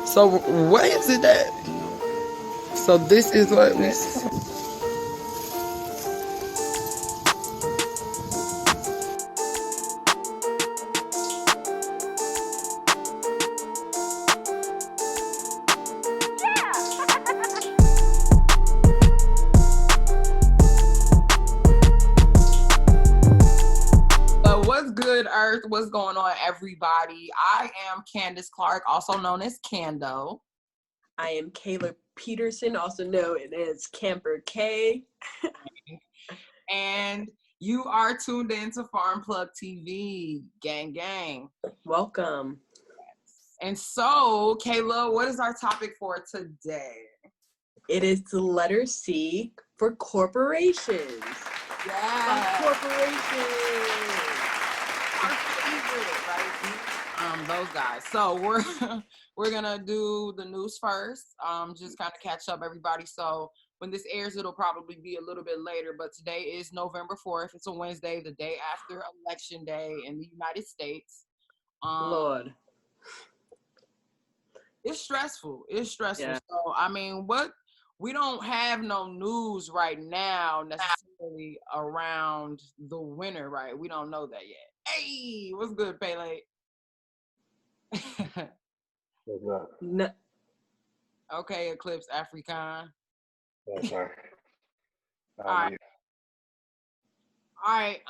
So what is it that? So this is what we. What's good, Earth? What's going on, everybody? I am Candace Clark, also known as Kandeaux. I am Kayla Peterson, also known as Camper K. And you are tuned in to Farm Plug TV. Gang, gang. Welcome. And so, Kayla, what is our topic for today? It is the letter C for corporations. Yeah. Corporations. Our favorite, right? Those guys. So we're gonna do the news first. Just kind of catch up everybody. So when this airs, it'll probably be a little bit later. But today is November 4th. It's a Wednesday, the day after Election Day in the United States. Lord. It's stressful. It's stressful. Yeah. So I mean, we don't have no news right now necessarily around the winner, right? We don't know that yet. Hey, what's good, Pele? No. Okay, Eclipse African. Okay. All right.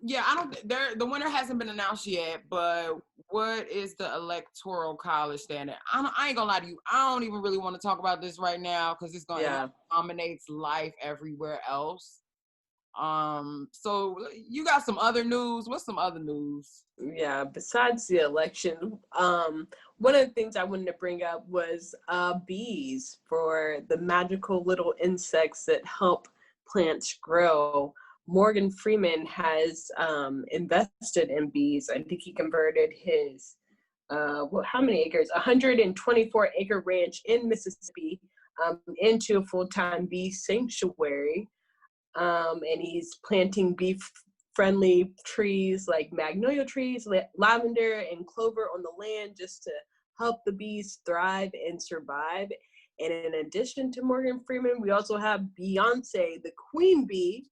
Yeah, I don't. The winner hasn't been announced yet, but what is the electoral college standing? I ain't gonna lie to you. I don't even really want to talk about this right now because it's gonna dominates life everywhere else. So you got some other news? What's some other news? Yeah, besides the election, one of the things I wanted to bring up was bees, for the magical little insects that help plants grow. Morgan Freeman has invested in bees. I think he converted his how many acres? 124-acre ranch in Mississippi into a full-time bee sanctuary. And he's planting bee-friendly trees like magnolia trees, lavender, and clover on the land just to help the bees thrive and survive. And in addition to Morgan Freeman, we also have Beyonce, the queen bee,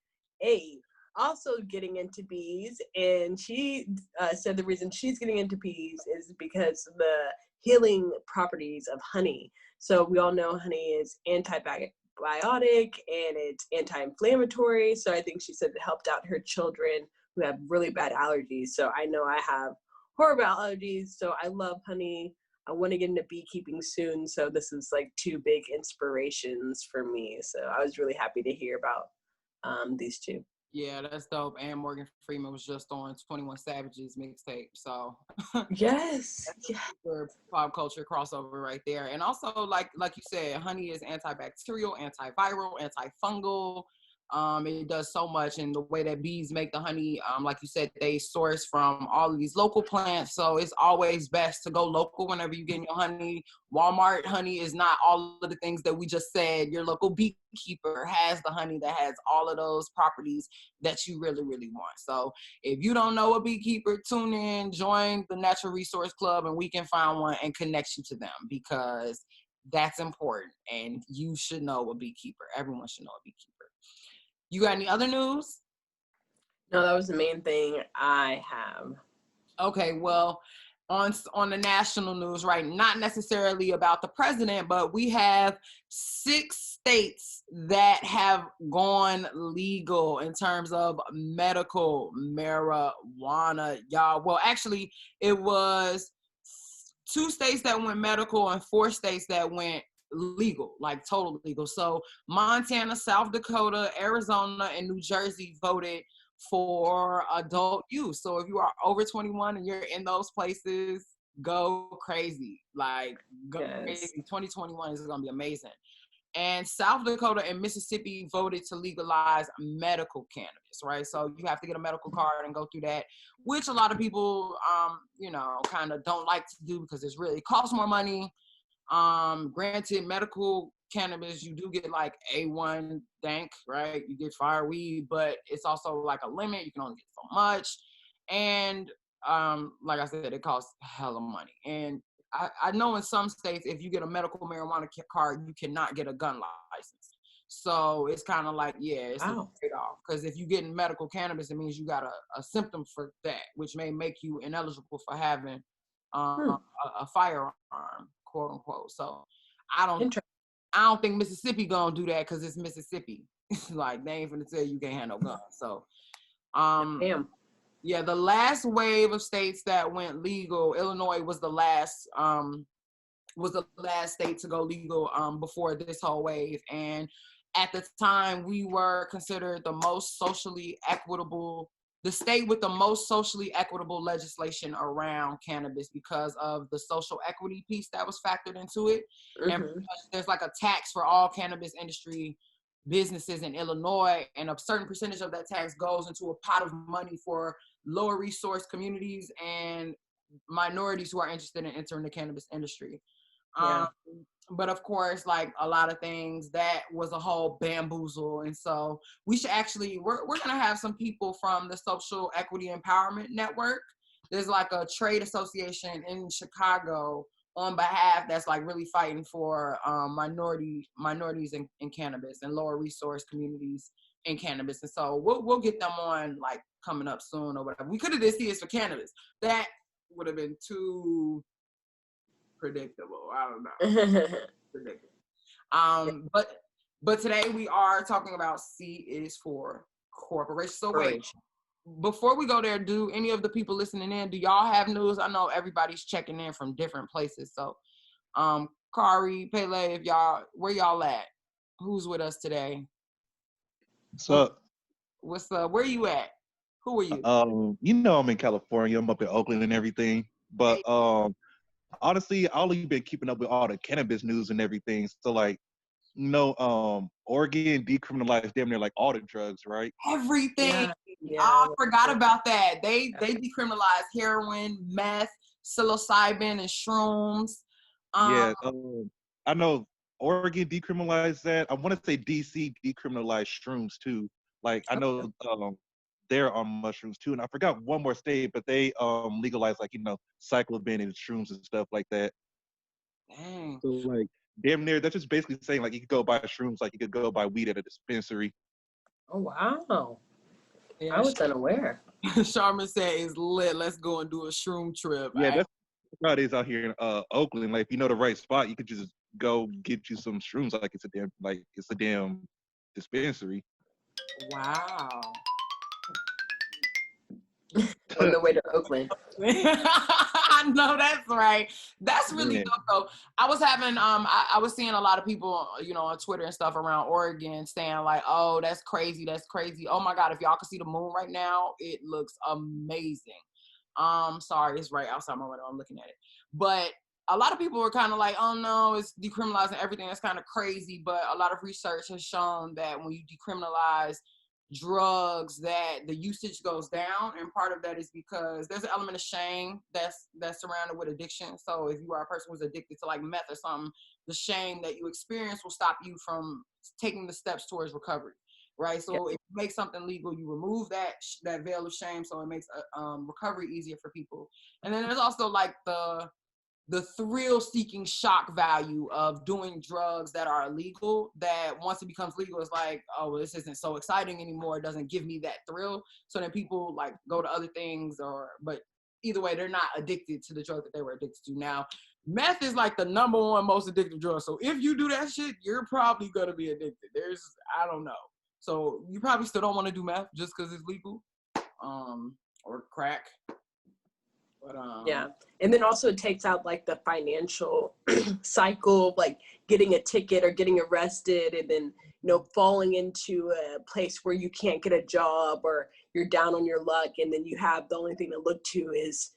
also getting into bees. And she said the reason she's getting into bees is because of the healing properties of honey. So we all know honey is antibiotic and it's anti-inflammatory. So I think she said it helped out her children who have really bad allergies. So I know I have horrible allergies, so I love honey. I want to get into beekeeping soon. So this is like two big inspirations for me. So I was really happy to hear about these two. Yeah, that's dope. And Morgan Freeman was just on 21 Savage's mixtape. So yes. For pop culture crossover right there. And also, like you said, honey is antibacterial, antiviral, antifungal. It does so much, and the way that bees make the honey, like you said, they source from all of these local plants. So it's always best to go local whenever you get your honey. Walmart honey is not all of the things that we just said. Your local beekeeper has the honey that has all of those properties that you really, really want. So if you don't know a beekeeper, tune in, join the Natural Resource Club, and we can find one and connect you to them, because that's important. And you should know a beekeeper. Everyone should know a beekeeper. You got any other news? No, that was the main thing I have. Okay, well, on the national news, right? Not necessarily about the president, but we have 6 states that have gone legal in terms of medical marijuana, y'all. Well, actually, it was 2 states that went medical and 4 states that went legal, like total legal. So Montana, South Dakota, Arizona, and New Jersey voted for adult use. So if you are over 21 and you're in those places, go crazy. Like, go crazy. 2021 is going to be amazing. And South Dakota and Mississippi voted to legalize medical cannabis, right? So you have to get a medical card and go through that, which a lot of people, kind of don't like to do because it really costs more money. Granted, medical cannabis, you do get like A1 dank, right? You get fire weed, but it's also like a limit. You can only get so much. And like I said, it costs hella money. And I know in some states, if you get a medical marijuana card, you cannot get a gun license. So it's kind of like, yeah, it's a trade-off. Because if you get medical cannabis, it means you got a symptom for that, which may make you ineligible for having a firearm, quote unquote. So I don't think Mississippi gonna do that because it's Mississippi. Like, they ain't finna tell you can't have no guns. So yeah, the last wave of states that went legal, Illinois was the last state to go legal before this whole wave. And at the time, we were considered the most socially equitable, the state with the most socially equitable legislation around cannabis because of the social equity piece that was factored into it. And there's like a tax for all cannabis industry businesses in Illinois, and a certain percentage of that tax goes into a pot of money for lower resource communities and minorities who are interested in entering the cannabis industry. But of course, like a lot of things, that was a whole bamboozle. And so we should actually, we're going to have some people from the Social Equity Empowerment Network. There's like a trade association in Chicago on behalf that's like really fighting for minorities in cannabis and lower resource communities in cannabis. And so we'll get them on like coming up soon or whatever. We could have did CS for cannabis. That would have been too predictable. I don't know. Predictable. But today we are talking about C is for corporation. So wait, before we go there, do any of the people listening in, do y'all have news? I know everybody's checking in from different places. So Kari, Pele, where y'all at? Who's with us today? What's up? What's up? Where you at? Who are you? You know, I'm in California. I'm up in Oakland and everything. But honestly, I only been keeping up with all the cannabis news and everything. So like, you know, Oregon decriminalized damn near like all the drugs, right? Everything. Yeah, I forgot about that. They decriminalized heroin, meth, psilocybin, and shrooms. I know Oregon decriminalized that. I want to say DC decriminalized shrooms too. Like I know they're on mushrooms too, and I forgot one more state, but they legalized like, you know, psilocybin and shrooms and stuff like that. Dang. So like damn near, that's just basically saying like you could go buy shrooms like you could go buy weed at a dispensary. Oh wow. Yeah, I was unaware. Sharman said it's lit. Let's go and do a shroom trip. Yeah, that's how it is out here in Oakland. Like if you know the right spot, you could just go get you some shrooms like it's a damn dispensary. Wow. On the way to Oakland. I know that's right. That's really dope though. I was having I was seeing a lot of people, you know, on Twitter and stuff around Oregon saying like, oh, that's crazy. Oh my God, if y'all can see the moon right now, it looks amazing. Sorry, it's right outside my window. I'm looking at it. But a lot of people were kind of like, oh no, it's decriminalizing everything. That's kind of crazy. But a lot of research has shown that when you decriminalize drugs, that the usage goes down, and part of that is because there's an element of shame that's surrounded with addiction. So if you are a person who's addicted to like meth or something, the shame that you experience will stop you from taking the steps towards recovery, right? So if you make something legal, you remove that veil of shame, so it makes recovery easier for people. And then there's also like the thrill-seeking shock value of doing drugs that are illegal, that once it becomes legal, it's like, oh, well, this isn't so exciting anymore. It doesn't give me that thrill. So then people like go to other things, but either way, they're not addicted to the drug that they were addicted to. Now, meth is like the #1 most addictive drug. So if you do that shit, you're probably going to be addicted. I don't know. So you probably still don't want to do meth just because it's legal, or crack. But, yeah, and then also it takes out like the financial cycle of like getting a ticket or getting arrested, and then, you know, falling into a place where you can't get a job or you're down on your luck, and then you have the only thing to look to is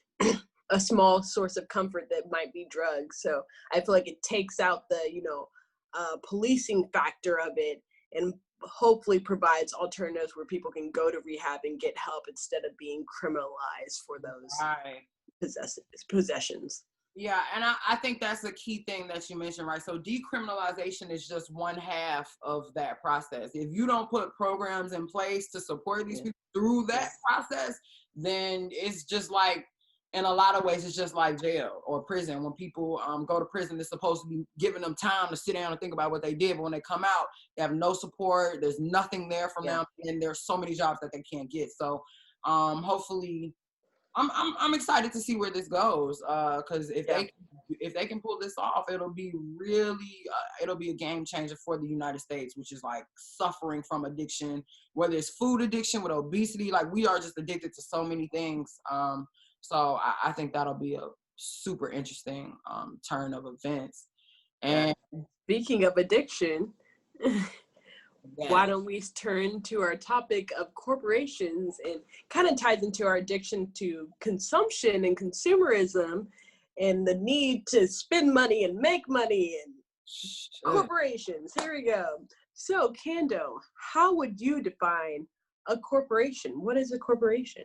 a small source of comfort that might be drugs. So I feel like it takes out the, you know, policing factor of it, and hopefully provides alternatives where people can go to rehab and get help instead of being criminalized for those possessions. Yeah, and I think that's a key thing that you mentioned, right? So decriminalization is just one half of that process. If you don't put programs in place to support these people through that process, then it's just like, in a lot of ways, it's just like jail or prison. When people go to prison, it's supposed to be giving them time to sit down and think about what they did. But when they come out, they have no support. There's nothing there from them, and there's so many jobs that they can't get. So hopefully, I'm excited to see where this goes. Because if they can pull this off, it'll be really it'll be a game changer for the United States, which is like suffering from addiction, whether it's food addiction with obesity. Like we are just addicted to so many things. So I think that'll be a super interesting turn of events. And speaking of addiction, why don't we turn to our topic of corporations, and kind of ties into our addiction to consumption and consumerism and the need to spend money and make money and corporations. Here we go. So, Kandeaux, how would you define a corporation? What is a corporation?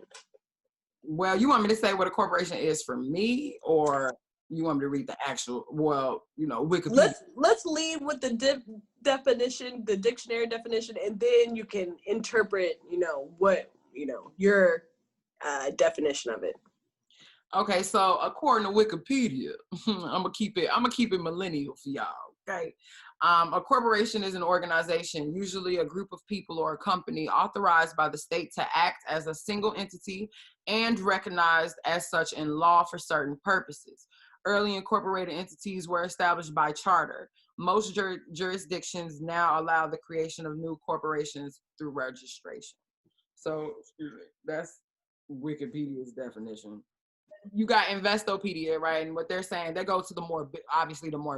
Well, you want me to say what a corporation is for me, or you want me to read the actual, Wikipedia? Let's lead with the definition, the dictionary definition, and then you can interpret, your definition of it. Okay, so according to Wikipedia, I'm gonna keep it millennial for y'all. Okay, a corporation is an organization, usually a group of people or a company authorized by the state to act as a single entity and recognized as such in law for certain purposes. Early incorporated entities were established by charter. Most jurisdictions now allow the creation of new corporations through registration. So, that's Wikipedia's definition. You got Investopedia, right? And what they're saying, they go to the more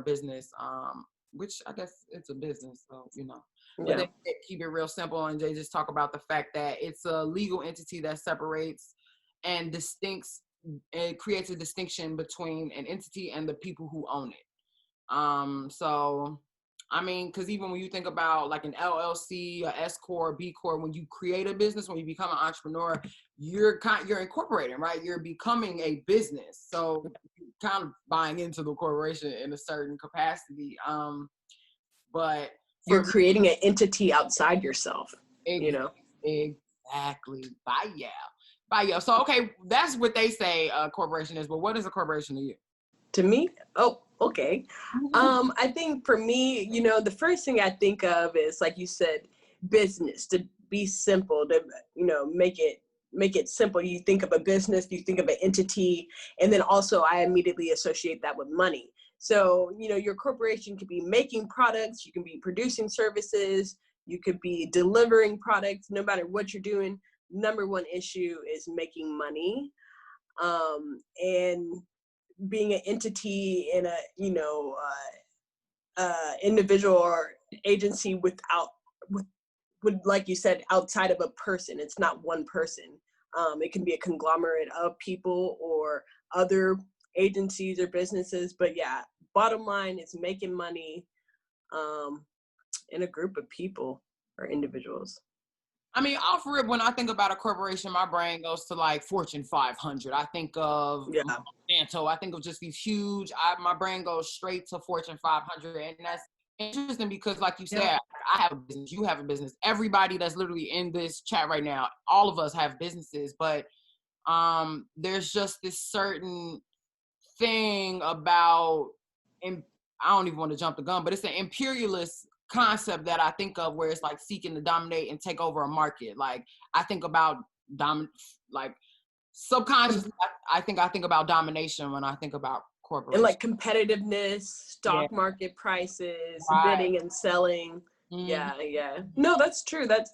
business, which I guess it's a business, so, But they keep it real simple, and they just talk about the fact that it's a legal entity that separates and distincts, it creates a distinction between an entity and the people who own it. So, I mean, because even when you think about like an LLC, a S corp, B corp, when you create a business, when you become an entrepreneur, you're incorporating, right? You're becoming a business, so you're kind of buying into the corporation in a certain capacity. But you're creating an entity outside yourself. Exactly. Bye. So, okay, that's what they say a corporation is, but what is a corporation to you? To me? Oh, okay. I think for me, the first thing I think of is, like you said, business, to be simple, to, make it simple. You think of a business, you think of an entity, and then also I immediately associate that with money. So, your corporation could be making products, you can be producing services, you could be delivering products. No matter what you're doing, number one issue is making money. And being an entity in a individual or agency with like you said, outside of a person. It's not one person. It can be a conglomerate of people or other agencies or businesses. But yeah, bottom line is making money in a group of people or individuals. I mean, off rip, when I think about a corporation, my brain goes to like Fortune 500. I think of Monsanto. I think of just these huge, my brain goes straight to Fortune 500. And that's interesting because, like you said, I have a business, you have a business. Everybody that's literally in this chat right now, all of us have businesses. But there's just this certain thing about, and I don't even want to jump the gun, but it's an imperialist concept that I think of, where it's like seeking to dominate and take over a market. Like I think about subconsciously, I think about domination when I think about corporations. And like competitiveness, stock market prices, bidding and selling. Mm-hmm. Yeah. No, that's true. That's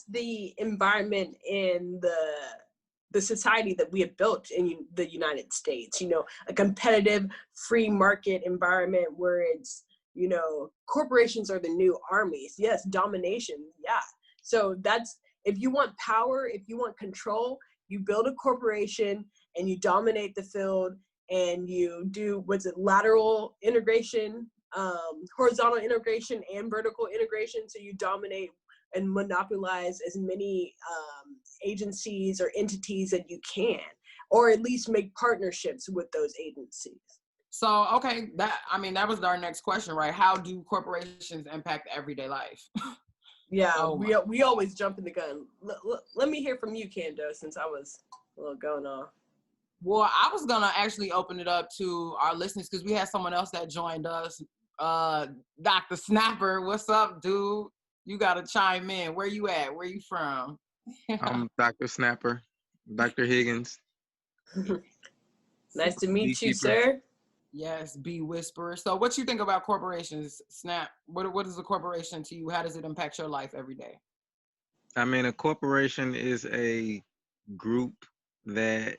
the environment in the society that we have built in the United States. A competitive free market environment where it's, corporations are the new armies. Yes, domination. Yeah. So that's, if you want power, if you want control, you build a corporation and you dominate the field, and you do, lateral integration, horizontal integration and vertical integration. So you dominate and monopolize as many agencies or entities that you can, or at least make partnerships with those agencies. So, okay, that was our next question, right? How do corporations impact everyday life? Yeah, we always jump in the gun. Let me hear from you, Kandeaux, since I was a little going off. Well, I was gonna actually open it up to our listeners because we had someone else that joined us. Dr. Snapper, what's up, dude? You gotta chime in. Where you at? Where you from? I'm Dr. Snapper, Dr. Higgins. Nice to meet you, Beekeeper. sir. Yes, Bee Whisperer. So what you think about corporations, Snap? What is a corporation to you? How does it impact your life every day? I mean, a corporation is a group that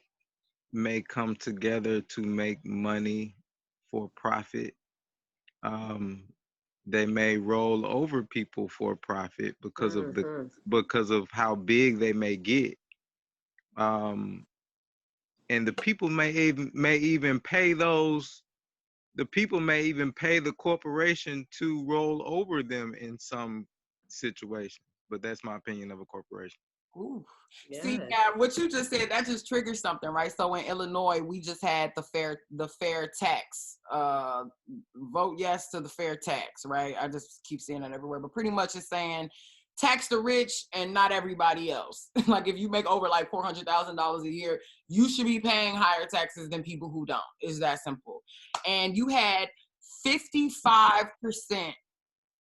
may come together to make money for profit. They may roll over people for profit because of how big they may get. And the people may even pay the corporation to roll over them in some situations. But that's my opinion of a corporation. Ooh. Yes. See, yeah, what you just said, that just triggers something, right? So in Illinois, we just had the fair tax. Vote yes to the fair tax, right? I just keep seeing it everywhere. But pretty much it's saying tax the rich and not everybody else. Like if you make over like $400,000 a year, you should be paying higher taxes than people who don't. It's that simple. And you had 55%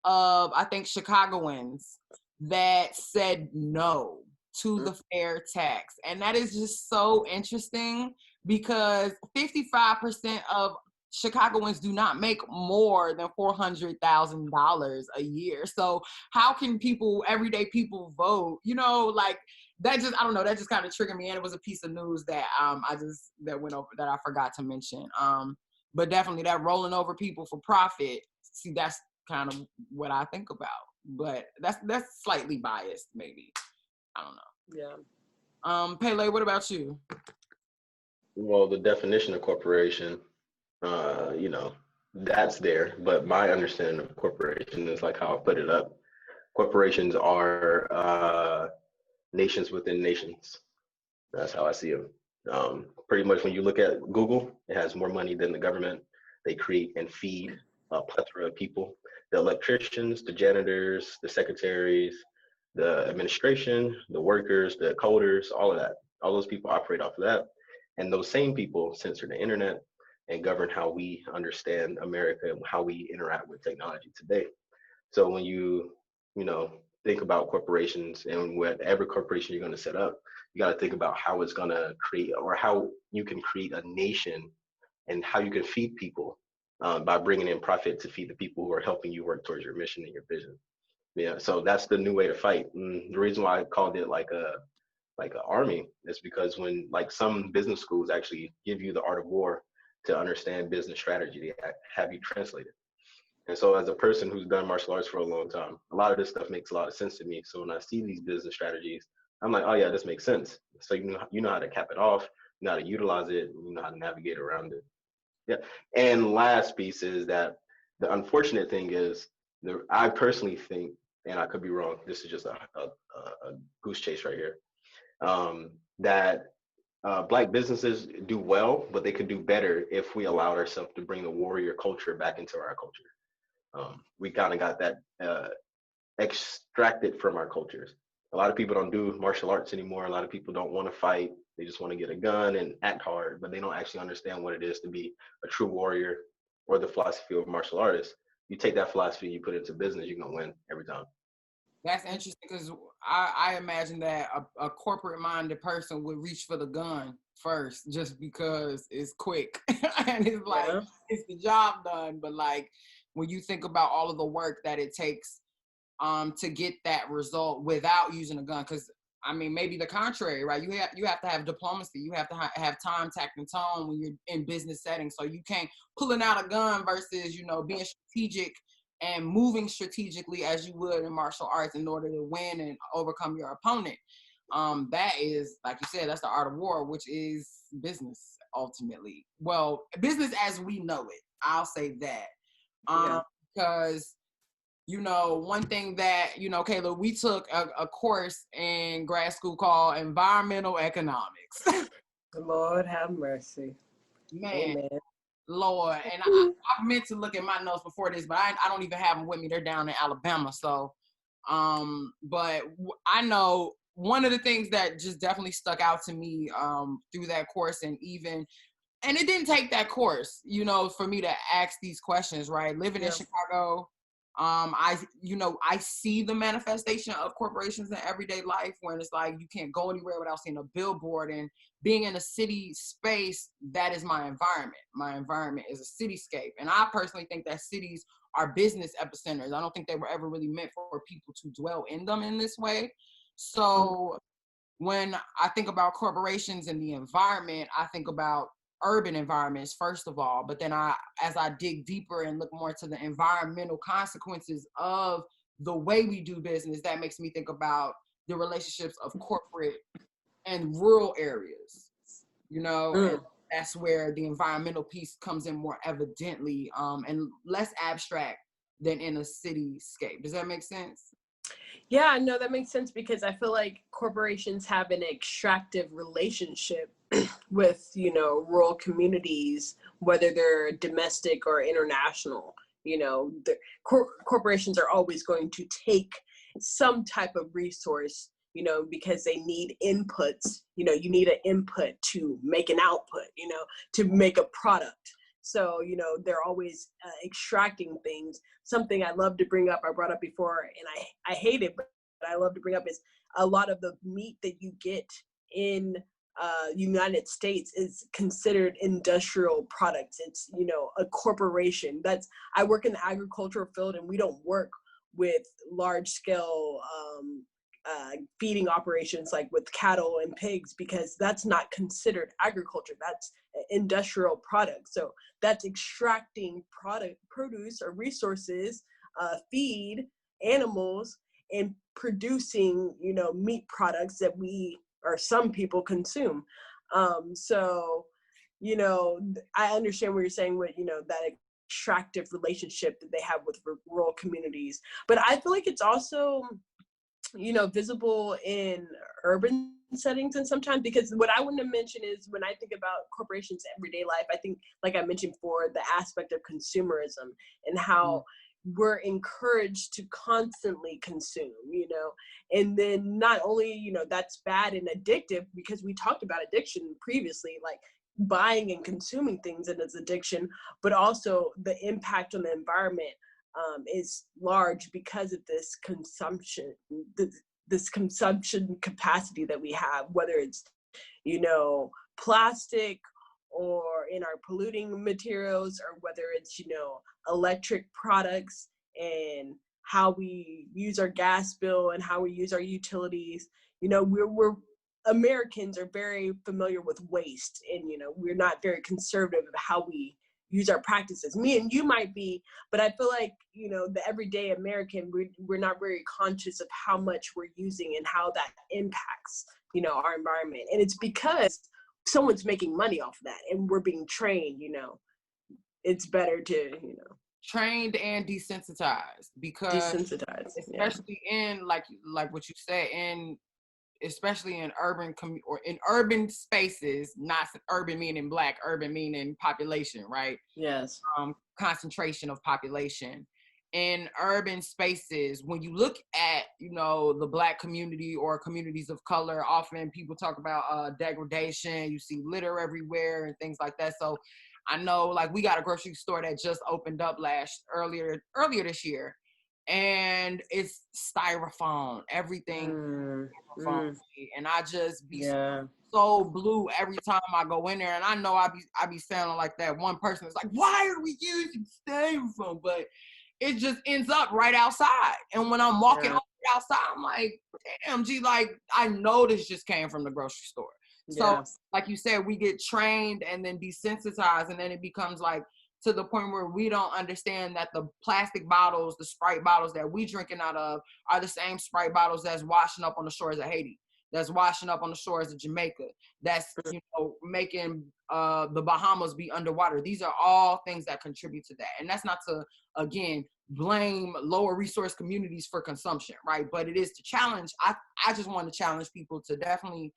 of, I think, Chicagoans that said no to the fair tax. And that is just so interesting because 55% of Chicagoans do not make more than $400,000 a year. So how can everyday people vote? You know, like that just, I don't know, that just kind of triggered me. And it was a piece of news that that went over that I forgot to mention. But definitely that rolling over people for profit. See, that's kind of what I think about. But that's slightly biased, maybe. I don't know. Yeah. Pele, what about you? Well, the definition of corporation, that's there. But my understanding of corporation is like how I put it up. Corporations are nations within nations. That's how I see them. Pretty much when you look at Google, it has more money than the government. They create and feed a plethora of people. The electricians, the janitors, the secretaries, the administration, the workers, the coders, all of that. All those people operate off of that. And those same people censor the internet and govern how we understand America and how we interact with technology today. So when you think about corporations and whatever corporation you're going to set up, you got to think about how it's going to create or how you can create a nation and how you can feed people by bringing in profit to feed the people who are helping you work towards your mission and your vision. Yeah, so that's the new way to fight. And the reason why I called it like an army is because when like some business schools actually give you the art of war to understand business strategy, they have you translate it. And so as a person who's done martial arts for a long time, a lot of this stuff makes a lot of sense to me. So when I see these business strategies, I'm like, oh yeah, this makes sense. So you know how to cap it off, you know how to utilize it, and you know how to navigate around it. Yeah. And last piece is that the unfortunate thing is, I personally think, and I could be wrong, this is just a goose chase right here, that Black businesses do well, but they could do better if we allowed ourselves to bring the warrior culture back into our culture. We kind of got that extracted from our cultures. A lot of people don't do martial arts anymore. A lot of people don't want to fight. They just want to get a gun and act hard, but they don't actually understand what it is to be a true warrior or the philosophy of martial artists. You take that philosophy, you put it into business, you're going to win every time. That's interesting because I imagine that a corporate-minded person would reach for the gun first just because it's quick and it's like, it's the job done. But like when you think about all of the work that it takes to get that result without using a gun, because I mean, maybe the contrary, right? You have to have diplomacy. You have to have time, tact, and tone when you're in business settings. So you can't pulling out a gun versus, being strategic and moving strategically as you would in martial arts in order to win and overcome your opponent. That is, like you said, that's the art of war, which is business ultimately. Well, business as we know it. I'll say that. Because one thing that, Kayla, we took a course in grad school called environmental economics. Lord have mercy. Man, Amen. Lord. And I meant to look at my notes before this, but I don't even have them with me. They're down in Alabama. So, but I know one of the things that just definitely stuck out to me through that course, and it didn't take that course, you know, for me to ask these questions, right? Living in Chicago, I see the manifestation of corporations in everyday life when it's like you can't go anywhere without seeing a billboard, and being in a city space, that is my environment. My environment is a cityscape. And I personally think that cities are business epicenters. I don't think they were ever really meant for people to dwell in them in this way. So when I think about corporations and the environment, I think about urban environments, first of all, but then as I dig deeper and look more to the environmental consequences of the way we do business, that makes me think about the relationships of corporate and rural areas, you know, and that's where the environmental piece comes in more evidently, and less abstract than in a cityscape. Does that make sense? Yeah, no, that makes sense, because I feel like corporations have an extractive relationship with, you know, rural communities, whether they're domestic or international. You know, the corporations are always going to take some type of resource, you know, because they need inputs. You know, you need an input to make an output, you know, to make a product. So, you know, they're always extracting things. Something I love to bring up, I brought up before, and I hate it, but I love to bring up, is a lot of the meat that you get in United States is considered industrial products. It's, you know, a corporation. I work in the agricultural field, and we don't work with large scale feeding operations like with cattle and pigs, because that's not considered agriculture. That's industrial product. So that's extracting produce or resources, feed animals, and producing, you know, meat products that we, or some people, consume. So, you know, I understand what you're saying with, you know, that extractive relationship that they have with rural communities. But I feel like it's also, you know, visible in urban settings, and sometimes, because what I want to mention is, when I think about corporations' everyday life, I think, like I mentioned before, the aspect of consumerism and how we're encouraged to constantly consume, you know, and then not only, you know, that's bad and addictive, because we talked about addiction previously, like buying and consuming things and its addiction, but also the impact on the environment is large because of this consumption, this consumption capacity that we have, whether it's, you know, plastic or in our polluting materials, or whether it's, you know, electric products and how we use our gas bill and how we use our utilities. You know, we're Americans are very familiar with waste, and, you know, we're not very conservative of how we use our practices. Me and you might be, but I feel like, you know, the everyday American, we're not very conscious of how much we're using and how that impacts, you know, our environment. And it's because someone's making money off of that, and we're being trained, you know, it's better to, you know, trained and desensitized, because especially in like what you said, in especially in urban or in urban spaces, not urban meaning Black, urban meaning population, right? Yes. Concentration of population. In urban spaces, when you look at, you know, the Black community or communities of color, often people talk about degradation. You see litter everywhere and things like that. So I know, like, we got a grocery store that just opened up earlier this year, and it's styrofoam, everything. And I just be so blue every time I go in there, and I know I be sounding like that one person that's like, why are we using styrofoam? But it just ends up right outside, and when I'm walking outside, I'm like, damn, G, like, I know this just came from the grocery store. So like you said, we get trained and then desensitized, and then it becomes like, to the point where we don't understand that the plastic bottles, the Sprite bottles that we drinking out of, are the same Sprite bottles that's washing up on the shores of Haiti, that's washing up on the shores of Jamaica, that's, you know, making the Bahamas be underwater. These are all things that contribute to that. And that's not to, again, blame lower resource communities for consumption, right? But it is to challenge. I just want to challenge people to definitely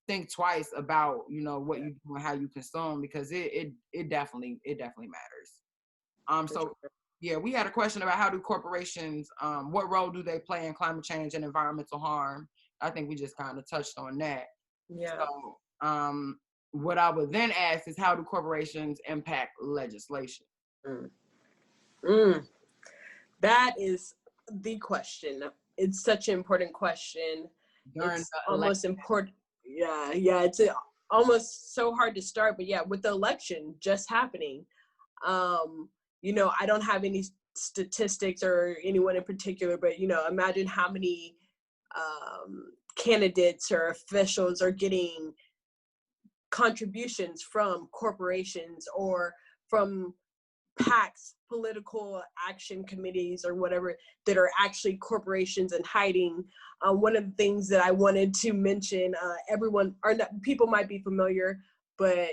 think twice about, you know, what you do and how you consume, because it definitely matters. So yeah, we had a question about, how do corporations, what role do they play in climate change and environmental harm? I think we just kind of touched on that. Yeah. So, what I would then ask is, how do corporations impact legislation? That is the question. It's such an important question. It's almost important. Yeah, it's almost so hard to start, but yeah, with the election just happening, I don't have any statistics or anyone in particular, but imagine how many candidates or officials are getting contributions from corporations or from PACs, political action committees, or whatever, that are actually corporations in hiding. One of the things that I wanted to mention, people might be familiar with,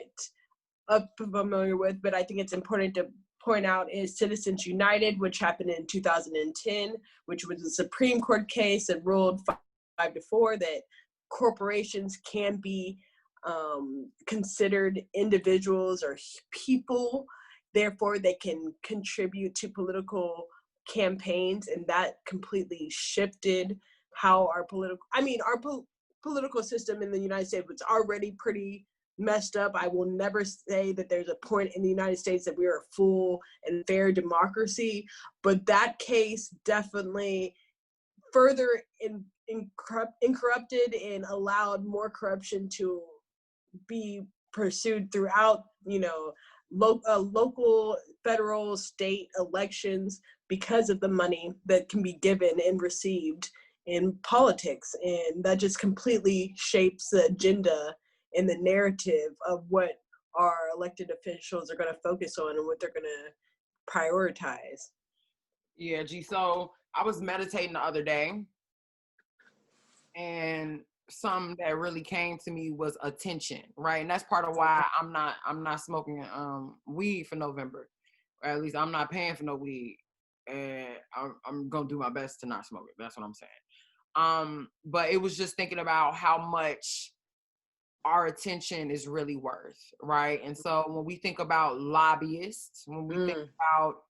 but I think it's important to point out, is Citizens United, which happened in 2010, which was a Supreme Court case that ruled 5-4 that corporations can be considered individuals or people. Therefore, they can contribute to political campaigns, and that completely shifted how our political system in the United States was already pretty messed up. I will never say that there's a point in the United States that we are a full and fair democracy, but that case definitely further incorrupted and allowed more corruption to be pursued throughout, local, federal, state elections, because of the money that can be given and received in politics. And that just completely shapes the agenda and the narrative of what our elected officials are going to focus on and what they're going to prioritize. Yeah, G. So I was meditating the other day, and something that really came to me was attention, right? And that's part of why I'm not smoking weed for November, or at least I'm not paying for no weed, and I'm gonna do my best to not smoke it. That's what I'm saying. But it was just thinking about how much our attention is really worth, right? And so when we think about lobbyists, when we think about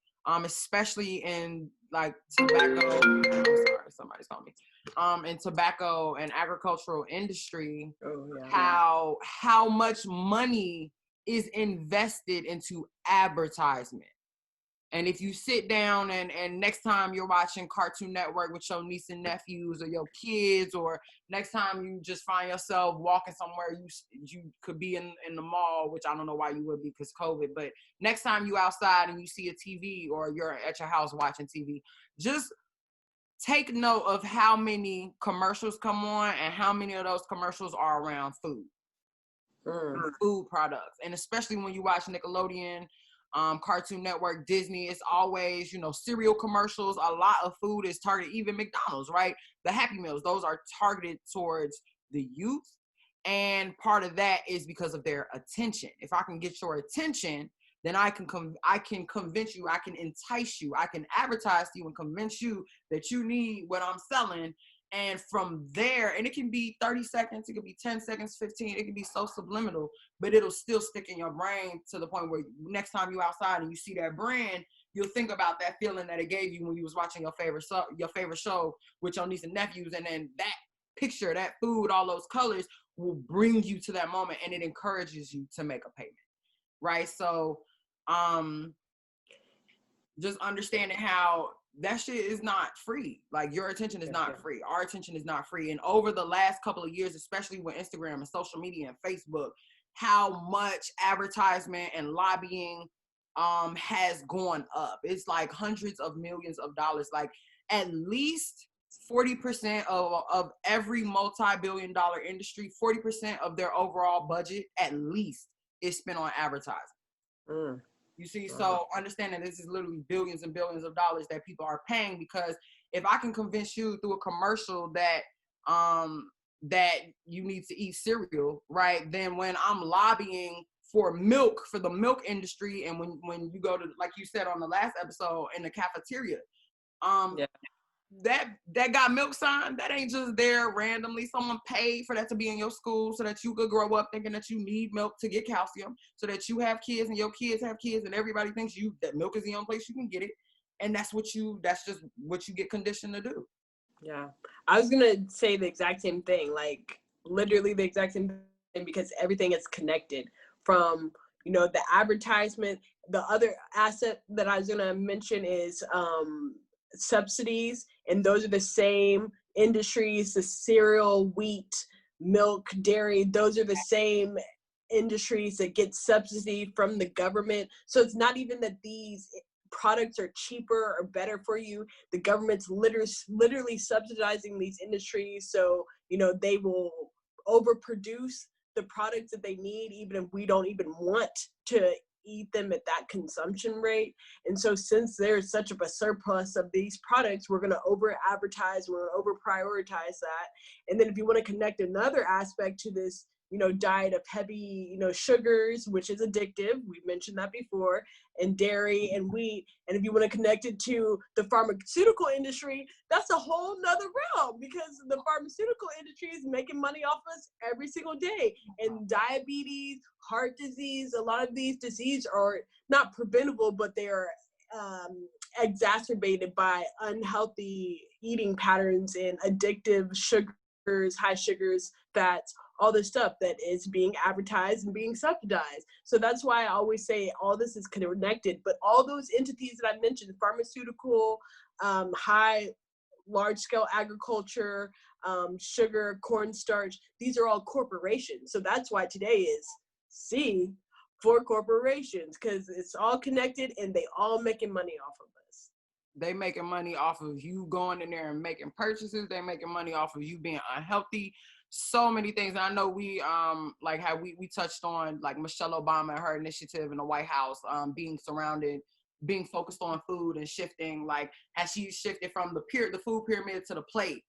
especially in like tobacco, I'm sorry, somebody's calling me. In tobacco and agricultural industry, how much money is invested into advertisement. And if you sit down and next time you're watching Cartoon Network with your niece and nephews or your kids, or next time you just find yourself walking somewhere, you could be in the mall, which I don't know why you would be because COVID, but next time you outside and you see a TV or you're at your house watching TV, just take note of how many commercials come on and how many of those commercials are around food, food products. And especially when you watch Nickelodeon, Cartoon Network, Disney, it's always, cereal commercials. A lot of food is targeted, even McDonald's, right? The Happy Meals, those are targeted towards the youth. And part of that is because of their attention. If I can get your attention, then I can convince you, I can entice you, I can advertise to you and convince you that you need what I'm selling. And from there, and it can be 30 seconds, it could be 10 seconds, 15, it can be so subliminal, but it'll still stick in your brain to the point where next time you're outside and you see that brand, you'll think about that feeling that it gave you when you was watching your favorite show with your niece and nephews. And then that picture, that food, all those colors will bring you to that moment, and it encourages you to make a payment, right? So just understanding how that shit is not free. Like, your attention is not free. Our attention is not free. And over the last couple of years, especially with Instagram and social media and Facebook, how much advertisement and lobbying has gone up. It's like hundreds of millions of dollars. Like, at least 40% of every multi-billion dollar industry, 40% of their overall budget at least is spent on advertising. You see, so understand that this is literally billions and billions of dollars that people are paying, because if I can convince you through a commercial that that you need to eat cereal, right? Then when I'm lobbying for milk, for the milk industry, and when you go to, like you said on the last episode, in the cafeteria, that got milk sign, that ain't just there randomly. Someone paid for that to be in your school so that you could grow up thinking that you need milk to get calcium, so that you have kids and your kids have kids, and everybody thinks that milk is the only place you can get it. And that's just what you get conditioned to do. Yeah. I was going to say the exact same thing, like literally the exact same thing, because everything is connected from, you know, the advertisement. The other asset that I was going to mention is subsidies. And those are the same industries, the cereal, wheat, milk, dairy, those are the same industries that get subsidy from the government. So it's not even that these products are cheaper or better for you. The government's literally subsidizing these industries, so you know they will overproduce the products that they need, even if we don't even want to eat them at that consumption rate. And so since there's such a surplus of these products, we're going to over advertise, we're going to over prioritize that. And then if you want to connect another aspect to this, you know, diet of heavy, you know, sugars, which is addictive, we've mentioned that before, and dairy and wheat. And if you want to connect it to the pharmaceutical industry, that's a whole nother realm, because the pharmaceutical industry is making money off us every single day. And diabetes, heart disease, a lot of these diseases are not preventable, but they are exacerbated by unhealthy eating patterns and addictive sugars, high sugars, fats, all this stuff that is being advertised and being subsidized. So that's why I always say all this is connected. But all those entities that I mentioned, pharmaceutical, large-scale agriculture, sugar, cornstarch, these are all corporations. So that's why today is C for corporations, because it's all connected and they all making money off of us. They making money off of you going in there and making purchases. They making money off of you being unhealthy. So many things. And I know we like how we touched on like Michelle Obama and her initiative in the White House, being focused on food and shifting, like how she shifted from the food pyramid to the plate,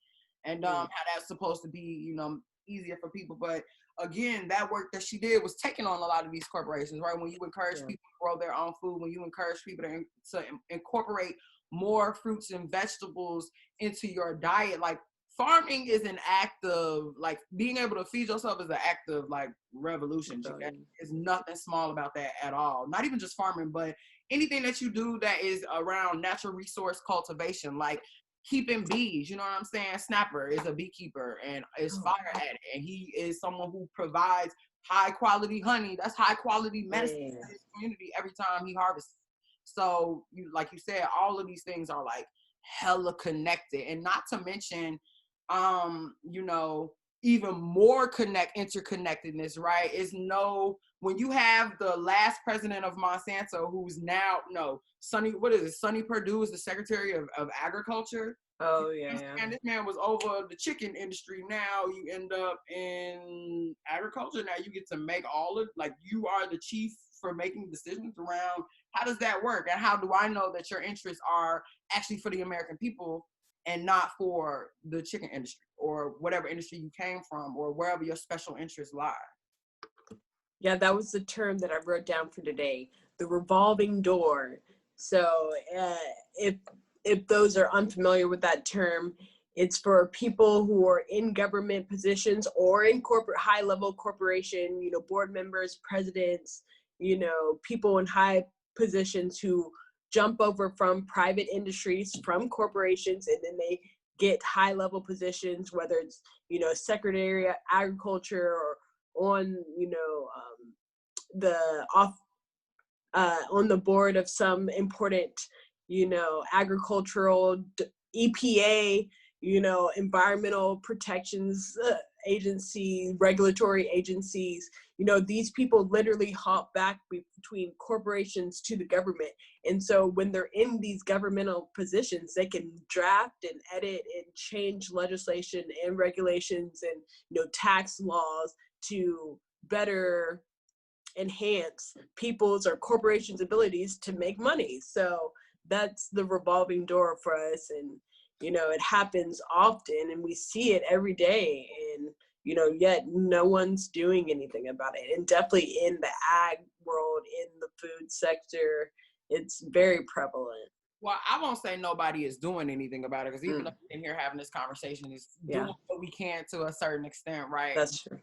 and how that's supposed to be, you know, easier for people. But again, that work that she did was taking on a lot of these corporations, right? When you encourage people to grow their own food, when you encourage people to incorporate more fruits and vegetables into your diet, like farming is an act of, like, being able to feed yourself is an act of like revolution. There's nothing small about that at all. Not even just farming, but anything that you do that is around natural resource cultivation, like keeping bees. You know what I'm saying? Snapper is a beekeeper and is fire at it, and he is someone who provides high quality honey. That's high quality medicine to his community every time he harvests. So you, like you said, all of these things are like hella connected, and not to mention, you know, even more interconnectedness, right? When you have the last president of Monsanto, who's now, Sonny Perdue is the Secretary of Agriculture. Oh yeah. And this man was over the chicken industry. Now you end up in agriculture. Now you get to make you are the chief for making decisions around how does that work, and how do I know that your interests are actually for the American people and not for the chicken industry or whatever industry you came from or wherever your special interests lie. Yeah, that was the term that I wrote down for today, the revolving door. So if those are unfamiliar with that term, it's for people who are in government positions or in corporate, high-level corporation, you know, board members, presidents, you know, people in high positions who jump over from private industries, from corporations, and then they get high-level positions, whether it's, you know, Secretary of Agriculture or on, you know, on the board of some important, you know, agricultural EPA, you know, environmental protections agency, regulatory agencies. You know, these people literally hop back between corporations to the government. And so when they're in these governmental positions, they can draft and edit and change legislation and regulations and, you know, tax laws to better enhance people's or corporations' abilities to make money. So that's the revolving door for us. And, you know, it happens often and we see it every day. And, you know, yet no one's doing anything about it. And definitely in the ag world, in the food sector, it's very prevalent. Well, I won't say nobody is doing anything about it, because even us in here having this conversation is doing what we can to a certain extent, right? That's true.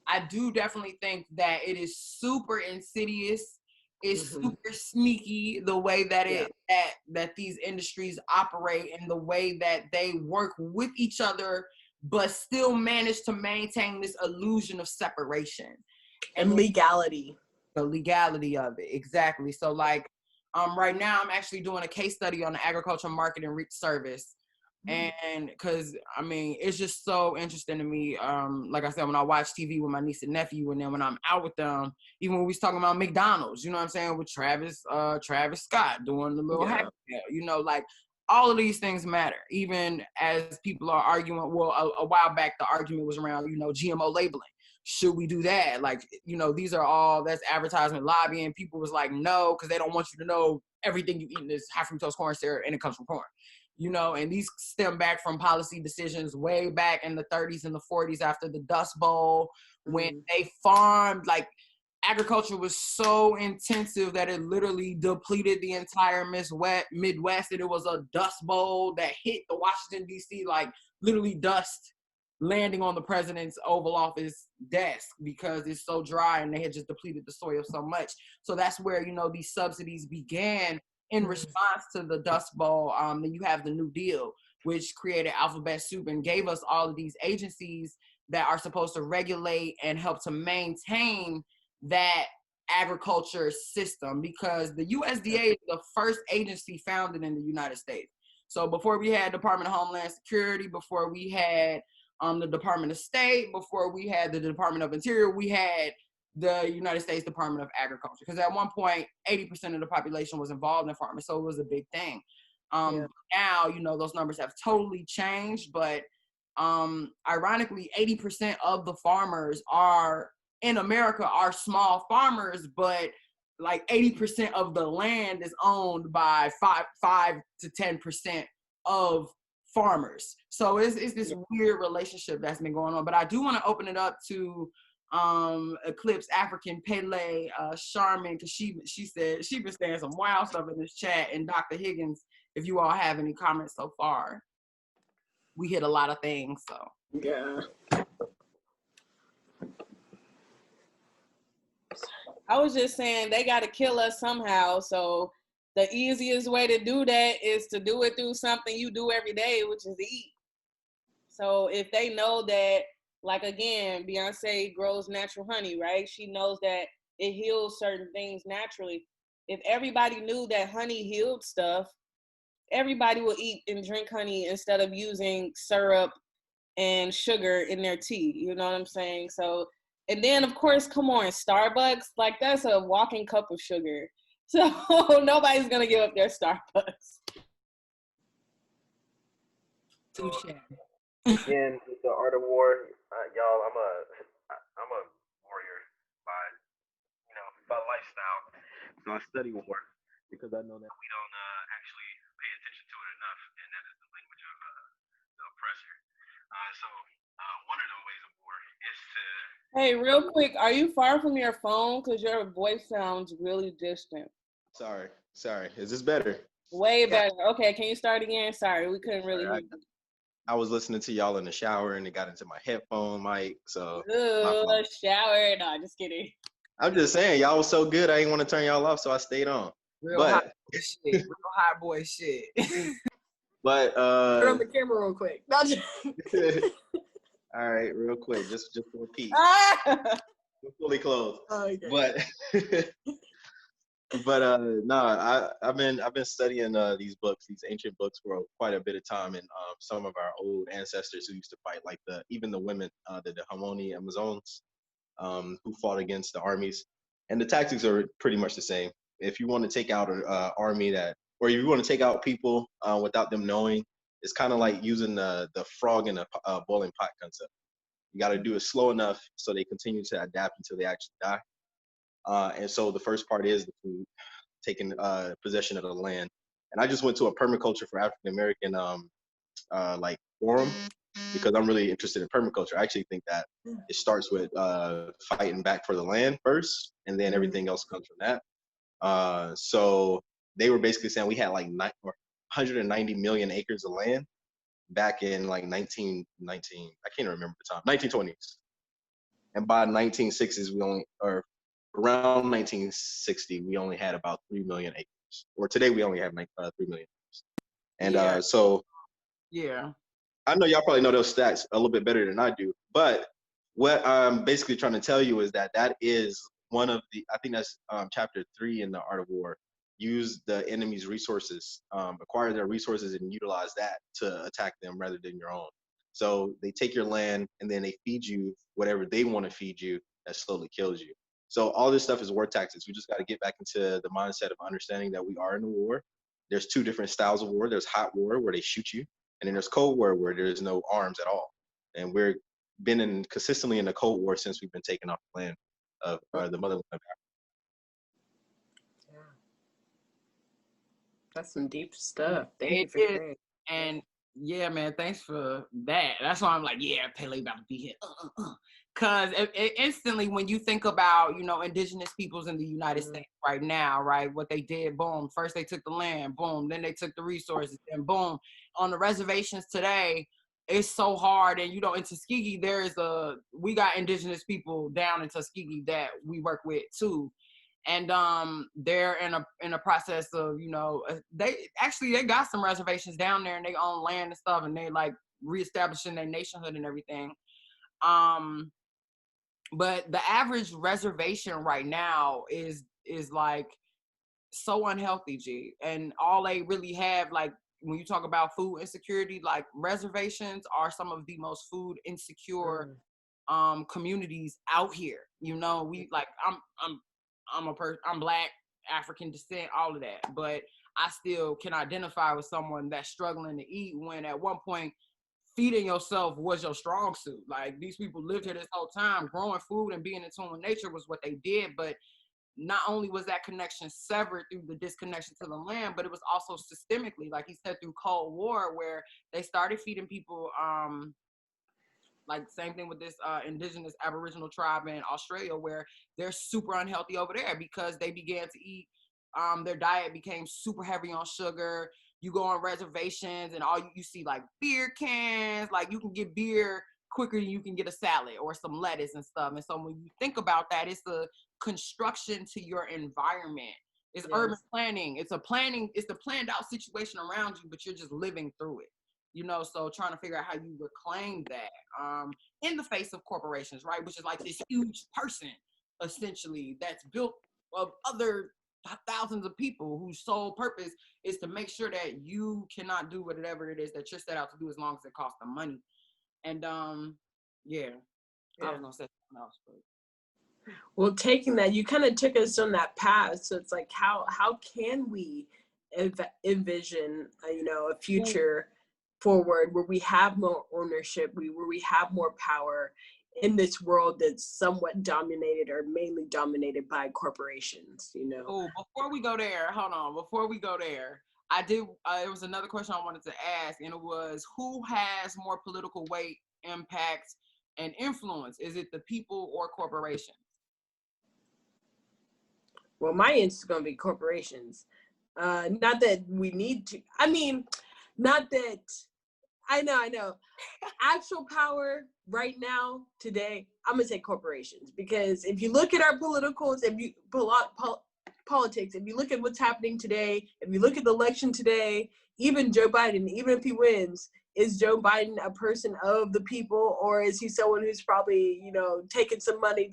I do definitely think that it is super insidious is super sneaky, the way that that these industries operate and the way that they work with each other, but still manage to maintain this illusion of separation and legality. The legality of it, exactly. So like right now I'm actually doing a case study on the agricultural market and service. And because I mean it's just so interesting to me, like I said, when I watch TV with my niece and nephew, and then when I'm out with them, even when we was talking about McDonald's, you know what I'm saying, with Travis Scott doing the little happy meal, you know, like all of these things matter, even as people are arguing. Well, a while back the argument was around, you know, GMO labeling. Should we do that? Like, you know, these are all, that's advertisement lobbying. People was like, no, because they don't want you to know everything you eat is high fructose corn syrup and it comes from corn. You know, and these stem back from policy decisions way back in the 30s and the 40s after the Dust Bowl, when they farmed, like agriculture was so intensive that it literally depleted the entire Midwest, and it was a dust bowl that hit the Washington, D.C., like literally dust landing on the president's Oval Office desk because it's so dry and they had just depleted the soil so much. So that's where, you know, these subsidies began in response to the Dust Bowl. Then you have the New Deal, which created alphabet soup and gave us all of these agencies that are supposed to regulate and help to maintain that agriculture system, because the USDA is the first agency founded in the United States. So before we had Department of Homeland Security, before we had the Department of State, before we had the Department of Interior, we had the United States Department of Agriculture, because at one point 80% of the population was involved in farming, so it was a big thing. Now, you know, those numbers have totally changed, but ironically 80% of the farmers are in America are small farmers, but like 80% of the land is owned by 5 to 10% of farmers. So it's this weird relationship that's been going on. But I do want to open it up to Eclipse African Pele Charmin, because she said she's been saying some wild stuff in this chat. And Dr. Higgins, if you all have any comments so far, we hit a lot of things. So yeah. I was just saying they got to kill us somehow. So the easiest way to do that is to do it through something you do every day, which is eat. So if they know that, like again, Beyonce grows natural honey, right? She knows that it heals certain things naturally. If everybody knew that honey healed stuff, everybody will eat and drink honey instead of using syrup and sugar in their tea. You know what I'm saying? So, and then of course, come on, Starbucks, like that's a walking cup of sugar. So nobody's gonna give up their Starbucks. touche. Again, with the art of war, y'all, I'm a warrior by lifestyle. So I study war because I know that we don't actually pay attention to it enough, and that is the language of the oppressor. So one of the ways of war is to. Hey, real quick, are you far from your phone? Because your voice sounds really distant. Sorry. Is this better? Way better. Okay, can you start again? Sorry, we couldn't really hear you. I was listening to y'all in the shower and it got into my headphone mic. So Ooh, shower. No, just kidding. I'm just saying, y'all was so good. I didn't want to turn y'all off, so I stayed on. Real hot boy shit. But Turn on the camera real quick. all right, real quick, just to repeat. We're fully clothed. Oh, okay. I've been studying these ancient books for quite a bit of time, and some of our old ancestors who used to fight, like even the women, the Hamoni Amazons, who fought against the armies, and the tactics are pretty much the same. If you want to take out an army or if you want to take out people without them knowing, it's kind of like using the frog in a boiling pot concept. You got to do it slow enough so they continue to adapt until they actually die. And so the first part is the food, taking possession of the land. And I just went to a permaculture for African American forum because I'm really interested in permaculture. I actually think that it starts with fighting back for the land first, and then everything else comes from that. So they were basically saying we had like 190 million acres of land back in like 19, I can't remember the time, 1920s. And by 1960s, around 1960, we only had about 3 million acres. Or today, we only have 3 million acres. And Yeah. so Yeah. I know y'all probably know those stats a little bit better than I do. But what I'm basically trying to tell you is that that is one of the, I think that's chapter 3 in the Art of War. Use the enemy's resources, acquire their resources, and utilize that to attack them rather than your own. So they take your land and then they feed you whatever they want to feed you that slowly kills you. So all this stuff is war tactics. We just got to get back into the mindset of understanding that we are in a war. There's 2 different styles of war. There's hot war where they shoot you, and then there's Cold War where there's no arms at all. And we're been consistently in the Cold War since we've been taken off the land of the motherland of Africa. Yeah. That's some deep stuff. Thank you for sharing. And yeah, man, thanks for that. That's why I'm like, yeah, Pele about to be here. Because it instantly, when you think about, you know, indigenous peoples in the United States right now, right, what they did, boom, first they took the land, boom, then they took the resources, and boom, on the reservations today, it's so hard. And, you know, in Tuskegee, we got indigenous people down in Tuskegee that we work with too. And they're in a process of, you know, they got some reservations down there and they own land and stuff, and they like reestablishing their nationhood and everything. But the average reservation right now is like so unhealthy, G. And all they really have, like, when you talk about food insecurity, like reservations are some of the most food insecure communities out here. You know, we like I'm Black, African descent, all of that, but I still can identify with someone that's struggling to eat when at one point feeding yourself was your strong suit. Like, these people lived here this whole time, growing food and being in tune with nature was what they did. But not only was that connection severed through the disconnection to the land, but it was also systemically, like he said, through Cold War, where they started feeding people, like same thing with this indigenous Aboriginal tribe in Australia, where they're super unhealthy over there because they began to eat, their diet became super heavy on sugar. You go on reservations and all you see like beer cans, like you can get beer quicker than you can get a salad or some lettuce and stuff. And so when you think about that, it's the construction to your environment. It's urban planning. It's the planned out situation around you, but you're just living through it. You know, so trying to figure out how you reclaim that in the face of corporations, right? Which is like this huge person, essentially, that's built of other thousands of people whose sole purpose is to make sure that you cannot do whatever it is that you're set out to do, as long as it costs them money. And I was gonna say something else, but. Well, taking that, you kind of took us on that path. So it's like, how can we envision, you know, a future forward where we have more ownership, where we have more power in this world that's somewhat dominated or mainly dominated by corporations, you know? Oh, before we go there, hold on. Before we go there, it was another question I wanted to ask, and it was, who has more political weight, impact, and influence? Is it the people or corporations? Well, my answer is going to be corporations. Not that we need to. I mean, not that. I know. Actual power right now, today, I'm going to say corporations. Because if you look at our politicals, politics, if you look at what's happening today, if you look at the election today, even Joe Biden, even if he wins, is Joe Biden a person of the people, or is he someone who's probably, you know, taking some money,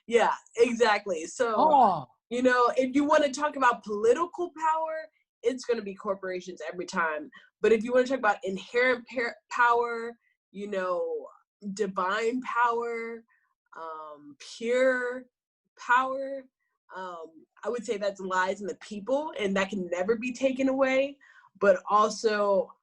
yeah, exactly. So, you know, if you want to talk about political power, it's going to be corporations every time. But if you want to talk about inherent power, you know, divine power, pure power, I would say that lies in the people, and that can never be taken away. But also,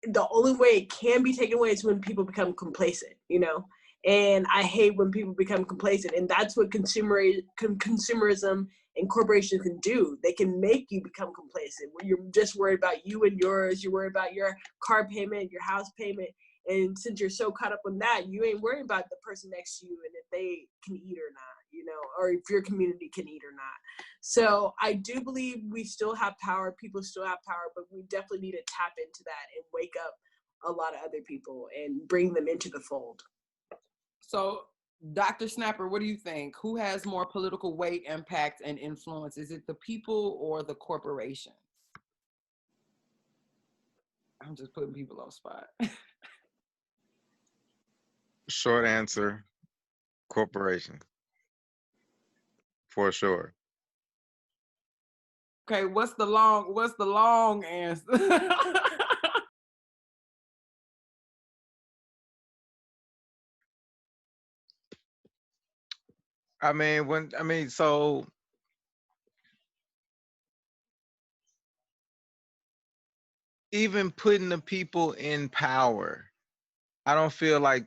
the only way it can be taken away is when people become complacent, you know? And I hate when people become complacent. And that's what consumerism and corporations can do. They can make you become complacent, when you're just worried about you and yours. You're worried about your car payment, your house payment. And since you're so caught up on that, you ain't worried about the person next to you and if they can eat or not, you know, or if your community can eat or not. So I do believe we still have power. People still have power, but we definitely need to tap into that and wake up a lot of other people and bring them into the fold. So Dr. Snapper, what do you think? Who has more political weight, impact, and influence? Is it the people or the corporation? I'm just putting people on spot. Short answer, corporation. For sure. Okay, what's the long answer? So even putting the people in power, I don't feel like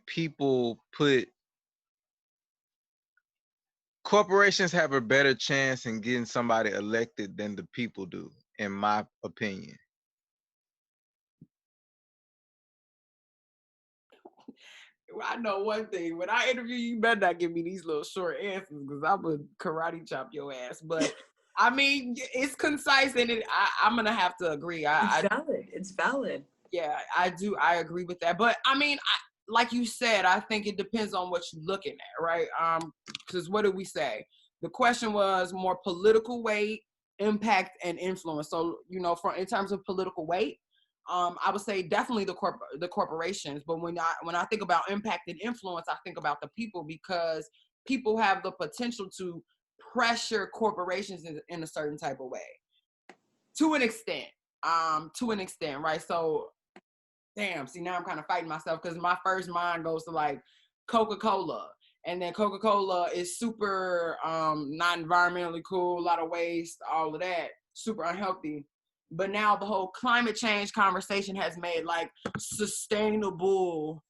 corporations have a better chance in getting somebody elected than the people do, in my opinion. I know one thing. When I interview you, better not give me these little short answers because I'm going to karate chop your ass. But I mean, it's concise and I'm going to have to agree. It's valid. Yeah, I do. I agree with that. But I mean, like you said, I think it depends on what you're looking at, right? Because what did we say? The question was more political weight, impact, and influence. So, in terms of political weight, I would say definitely the corporations. But when I think about impact and influence, I think about the people because people have the potential to pressure corporations in a certain type of way, to an extent. Right? So, damn. See, now I'm kind of fighting myself because my first mind goes to like Coca-Cola. And then Coca-Cola is super not environmentally cool, a lot of waste, all of that, super unhealthy. But now the whole climate change conversation has made like sustainable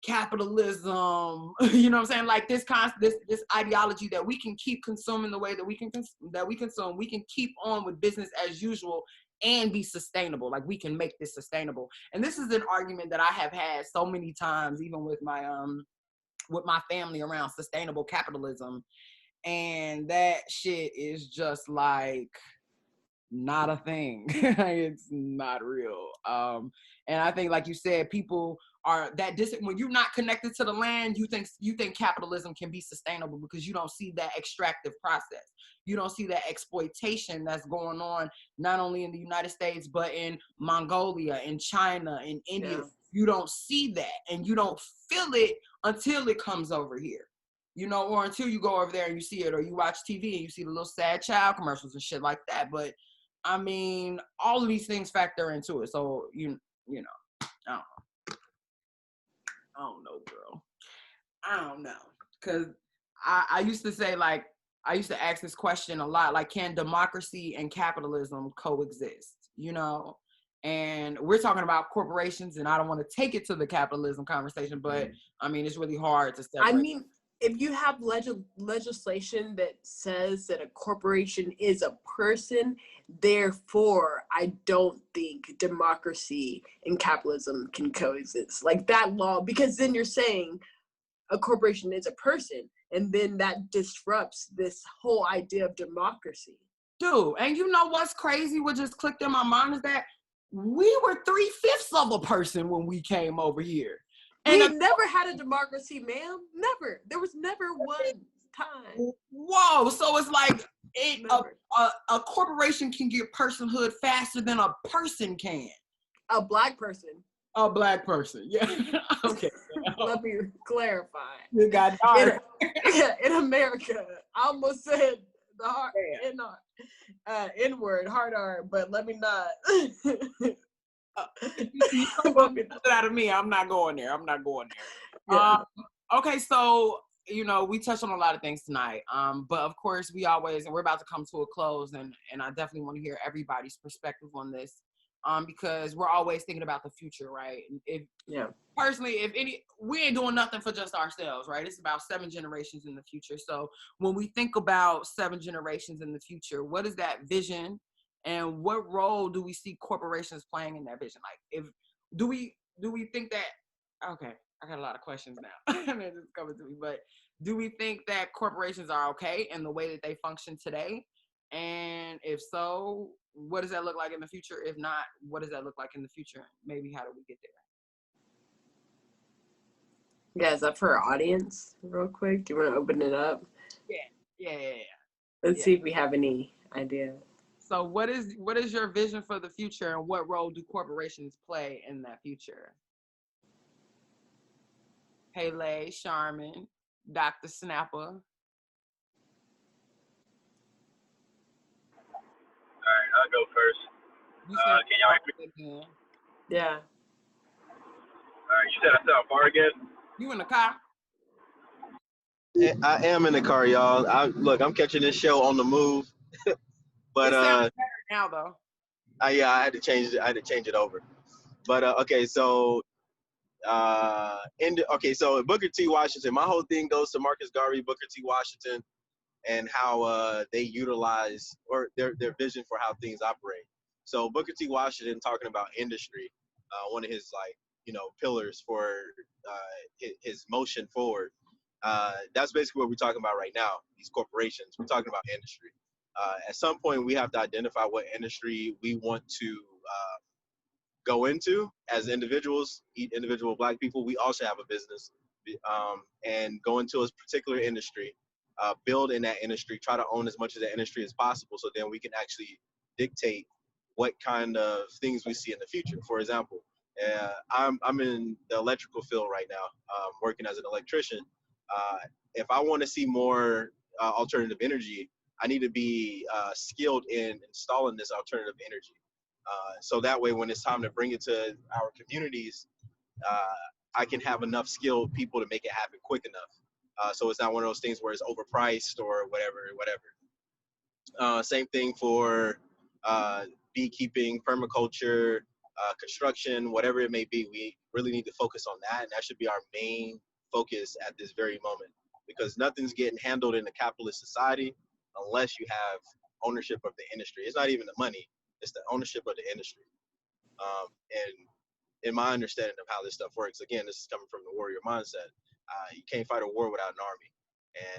capitalism, you know what I'm saying? Like this ideology that we can keep consuming the way that we consume, we can keep on with business as usual and be sustainable. Like we can make this sustainable. And this is an argument that I have had so many times, even with my family around sustainable capitalism. And that shit is just like not a thing. It's not real. And I think, like you said, people are when you're not connected to the land, you think capitalism can be sustainable because you don't see that extractive process. You don't see that exploitation that's going on not only in the United States but in Mongolia, in China, in India. Yeah. You don't see that, and you don't feel it until it comes over here. Or until you go over there and you see it, or you watch TV and you see the little sad child commercials and shit like that. But I mean, all of these things factor into it. So, I don't know, girl. I don't know. Because I used to say, like, I used to ask this question a lot, like, can democracy and capitalism coexist? And we're talking about corporations, and I don't want to take it to the capitalism conversation, but I mean, it's really hard to separate. I mean, if you have legislation that says that a corporation is a person, therefore, I don't think democracy and capitalism can coexist. Like that law, because then you're saying a corporation is a person, and then that disrupts this whole idea of democracy. Dude, and you know what's crazy? What just clicked in my mind is that we were 3/5 of a person when we came over here. And we never had a democracy, ma'am. Never. There was never one time. Whoa. So it's like a corporation can get personhood faster than a person can. A black person. A black person. Yeah. Okay. Let me clarify. You got dark. In America. I almost said the hard N-word, hard R, but let me not. You don't want me to put it out of me. I'm not going there. Yeah. Okay, so we touched on a lot of things tonight. But of course we're about to come to a close, and I definitely want to hear everybody's perspective on this. Because we're always thinking about the future, right? Personally, we ain't doing nothing for just ourselves, right? It's about 7 generations in the future. So when we think about 7 generations in the future, what is that vision? And what role do we see corporations playing in that vision? Like, do we think that? Okay, I got a lot of questions now. They're just coming to me. But do we think that corporations are okay in the way that they function today? And if so, what does that look like in the future? If not, what does that look like in the future? Maybe how do we get there? Yeah, is that for our audience real quick? Do you want to open it up? Yeah. Let's see if we have any idea. So what is your vision for the future, and what role do corporations play in that future? Pele, Charmin, Dr. Snapper. All right, I'll go first. You said Can y'all hear me? again. Yeah. All right, you said I sound far again? You in the car? I am in the car, y'all. I'm catching this show on the move. But it sounds better now though. I had to change it. I had to change it over. But okay, so so Booker T. Washington. My whole thing goes to Marcus Garvey, Booker T. Washington, and how they utilize or their vision for how things operate. So Booker T. Washington talking about industry, one of his pillars for his motion forward. That's basically what we're talking about right now. These corporations. We're talking about industry. At some point, we have to identify what industry we want to go into as individuals. Individual Black people. We also have a business, and go into a particular industry. Build in that industry. Try to own as much of that industry as possible, so then we can actually dictate what kind of things we see in the future. For example, I'm in the electrical field right now, working as an electrician. If I want to see more alternative energy, I need to be skilled in installing this alternative energy. So that way, when it's time to bring it to our communities, I can have enough skilled people to make it happen quick enough. So it's not one of those things where it's overpriced or whatever. Same thing for beekeeping, permaculture, construction, whatever it may be. We really need to focus on that, and that should be our main focus at this very moment, because nothing's getting handled in a capitalist society unless you have ownership of the industry. It's not even the money, it's the ownership of the industry. And in my understanding of how this stuff works, again, this is coming from the warrior mindset. You can't fight a war without an army.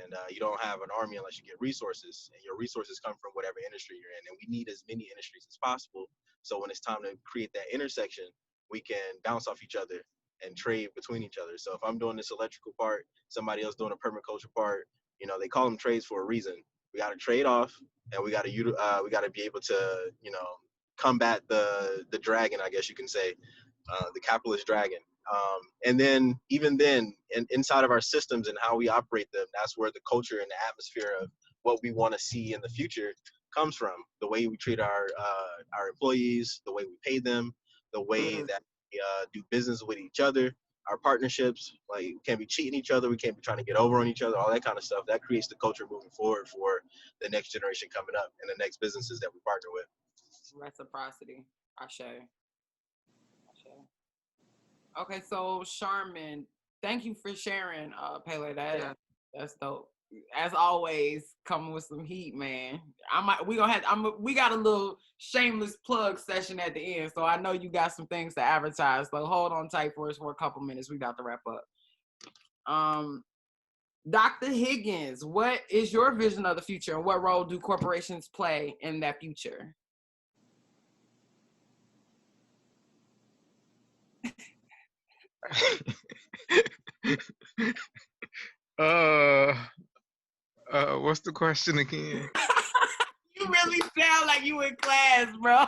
And you don't have an army unless you get resources, and your resources come from whatever industry you're in. And we need as many industries as possible. So when it's time to create that intersection, we can bounce off each other and trade between each other. So if I'm doing this electrical part, somebody else doing a permaculture part, they call them trades for a reason. We got to trade off, and we got to be able to, combat the dragon, I guess you can say, the capitalist dragon. And then even then, inside of our systems and how we operate them, that's where the culture and the atmosphere of what we want to see in the future comes from. The way we treat our employees, the way we pay them, the way that we do business with each other, our partnerships. Like, we can't be cheating each other, we can't be trying to get over on each other, all that kind of stuff. That creates the culture moving forward for the next generation coming up and the next businesses that we partner with. Reciprocity. Ashe. Okay, so Charmin, thank you for sharing, Pele. That's dope. As always, coming with some heat, man. We got a little shameless plug session at the end, so I know you got some things to advertise. So hold on tight for us for a couple minutes. We got to wrap up. Dr. Higgins, what is your vision of the future, and what role do corporations play in that future? What's the question again? You really sound like you in class, bro.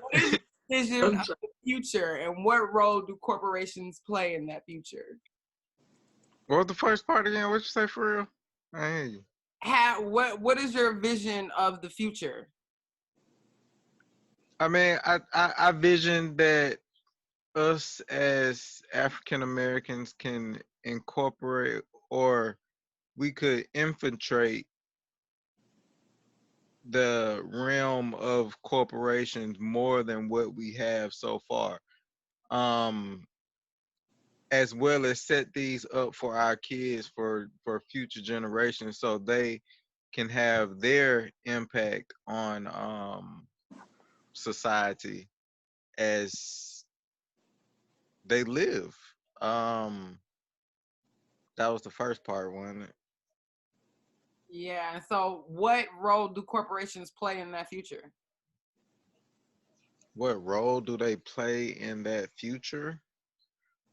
What is your vision of the future, and what role do corporations play in that future? What was the first part again? What you say, for real? I hear you. What is your vision of the future? I mean, I vision that us as African Americans can incorporate, or we could infiltrate the realm of corporations more than what we have so far, as well as set these up for our kids for future generations, so they can have their impact on society as they live. That was the first part, wasn't it? Yeah. So, what role do corporations play in that future? What role do they play in that future?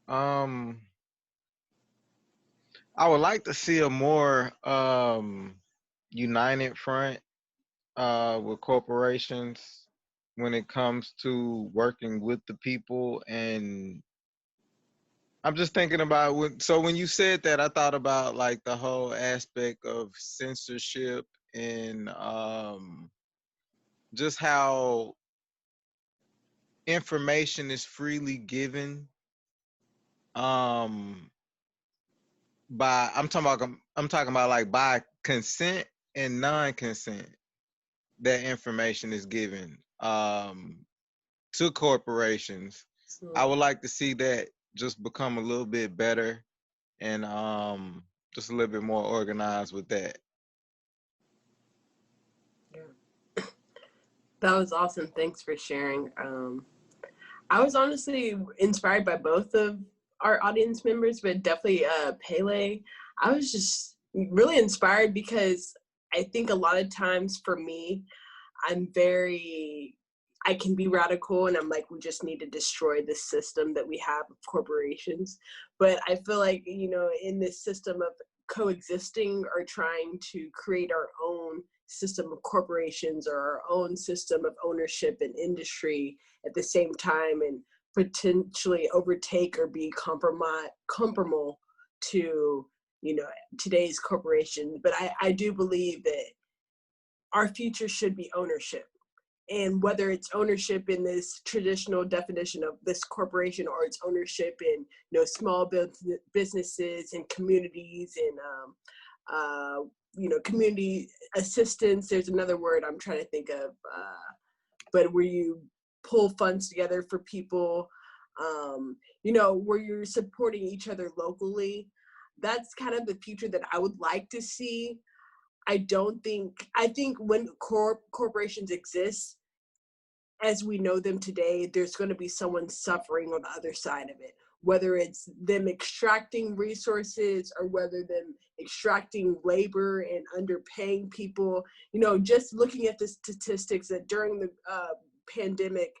Um, I would like to see a more united front with corporations when it comes to working with the people. And I'm just thinking about so when you said that, I thought about like the whole aspect of censorship and just how information is freely given um by I'm talking about like by consent and non-consent, that information is given to corporations. I would like to see that just become a little bit better and just a little bit more organized with that. Yeah. That was awesome. Thanks for sharing. I was honestly inspired by both of our audience members, but definitely Pele. I was just really inspired because I think a lot of times for me, I can be radical and I'm like, we just need to destroy the system that we have of corporations. But I feel like, in this system of coexisting or trying to create our own system of corporations or our own system of ownership and industry at the same time, and potentially overtake or be comparable to, today's corporations. But I do believe that our future should be ownership. And whether it's ownership in this traditional definition of this corporation, or it's ownership in small businesses and communities and community assistance. There's another word I'm trying to think of, but where you pull funds together for people, where you're supporting each other locally. That's kind of the future that I would like to see. I think when corporations exist as we know them today, there's going to be someone suffering on the other side of it, whether it's them extracting resources or whether them extracting labor and underpaying people. Just looking at the statistics that during the pandemic,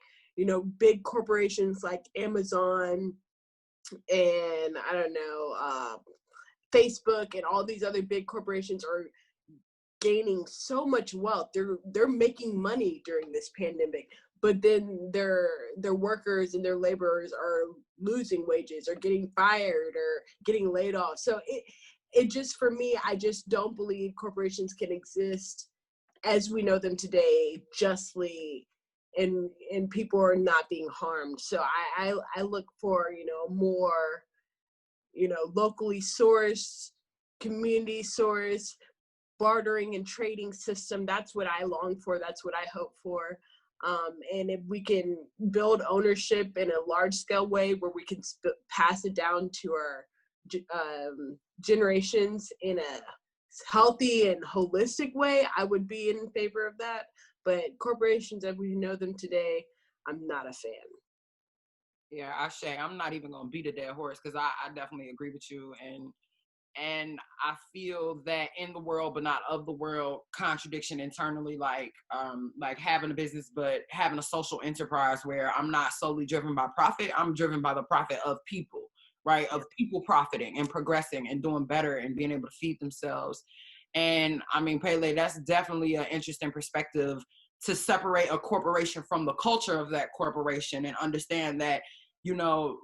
big corporations like Amazon and Facebook and all these other big corporations are gaining so much wealth. They're making money during this pandemic, but then their workers and their laborers are losing wages or getting fired or getting laid off. So it just, for me, I just don't believe corporations can exist as we know them today justly and people are not being harmed. So I look for more locally sourced, community sourced, bartering and trading system. That's what I long for. That's what I hope for. And if we can build ownership in a large scale way where we can pass it down to our generations in a healthy and holistic way, I would be in favor of that. But corporations as we know them today, I'm not a fan. Yeah, I'm not even gonna beat a dead horse because I definitely agree with you, and I feel that in the world but not of the world contradiction internally, like having a business but having a social enterprise where I'm not solely driven by profit. I'm driven by the profit of people, right? Of people profiting and progressing and doing better and being able to feed themselves. And I mean, Pele, that's definitely an interesting perspective, to separate a corporation from the culture of that corporation and understand that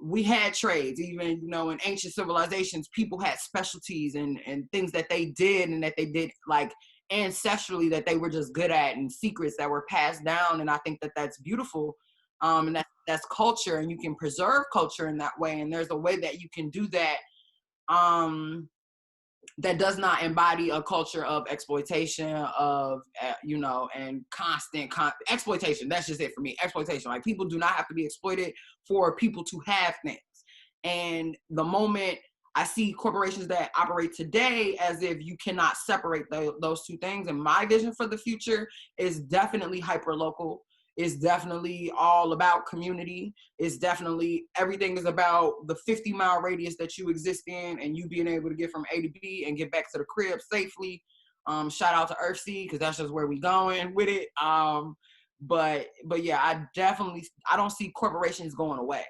we had trades. Even, in ancient civilizations, people had specialties and things that they did and that they did like ancestrally that they were just good at, and secrets that were passed down. And I think that that's beautiful. And that's culture, and you can preserve culture in that way. And there's a way that you can do that that does not embody a culture of exploitation of, and constant exploitation. That's just it for me. Exploitation. Like, people do not have to be exploited for people to have things. And the moment I see corporations that operate today as if you cannot separate those two things, and my vision for the future is definitely hyper local. It's definitely all about community. It's definitely, everything is about the 50-mile radius that you exist in and you being able to get from A to B and get back to the crib safely. Shout out to Earthsea, because that's just where we going with it. But yeah, I don't see corporations going away,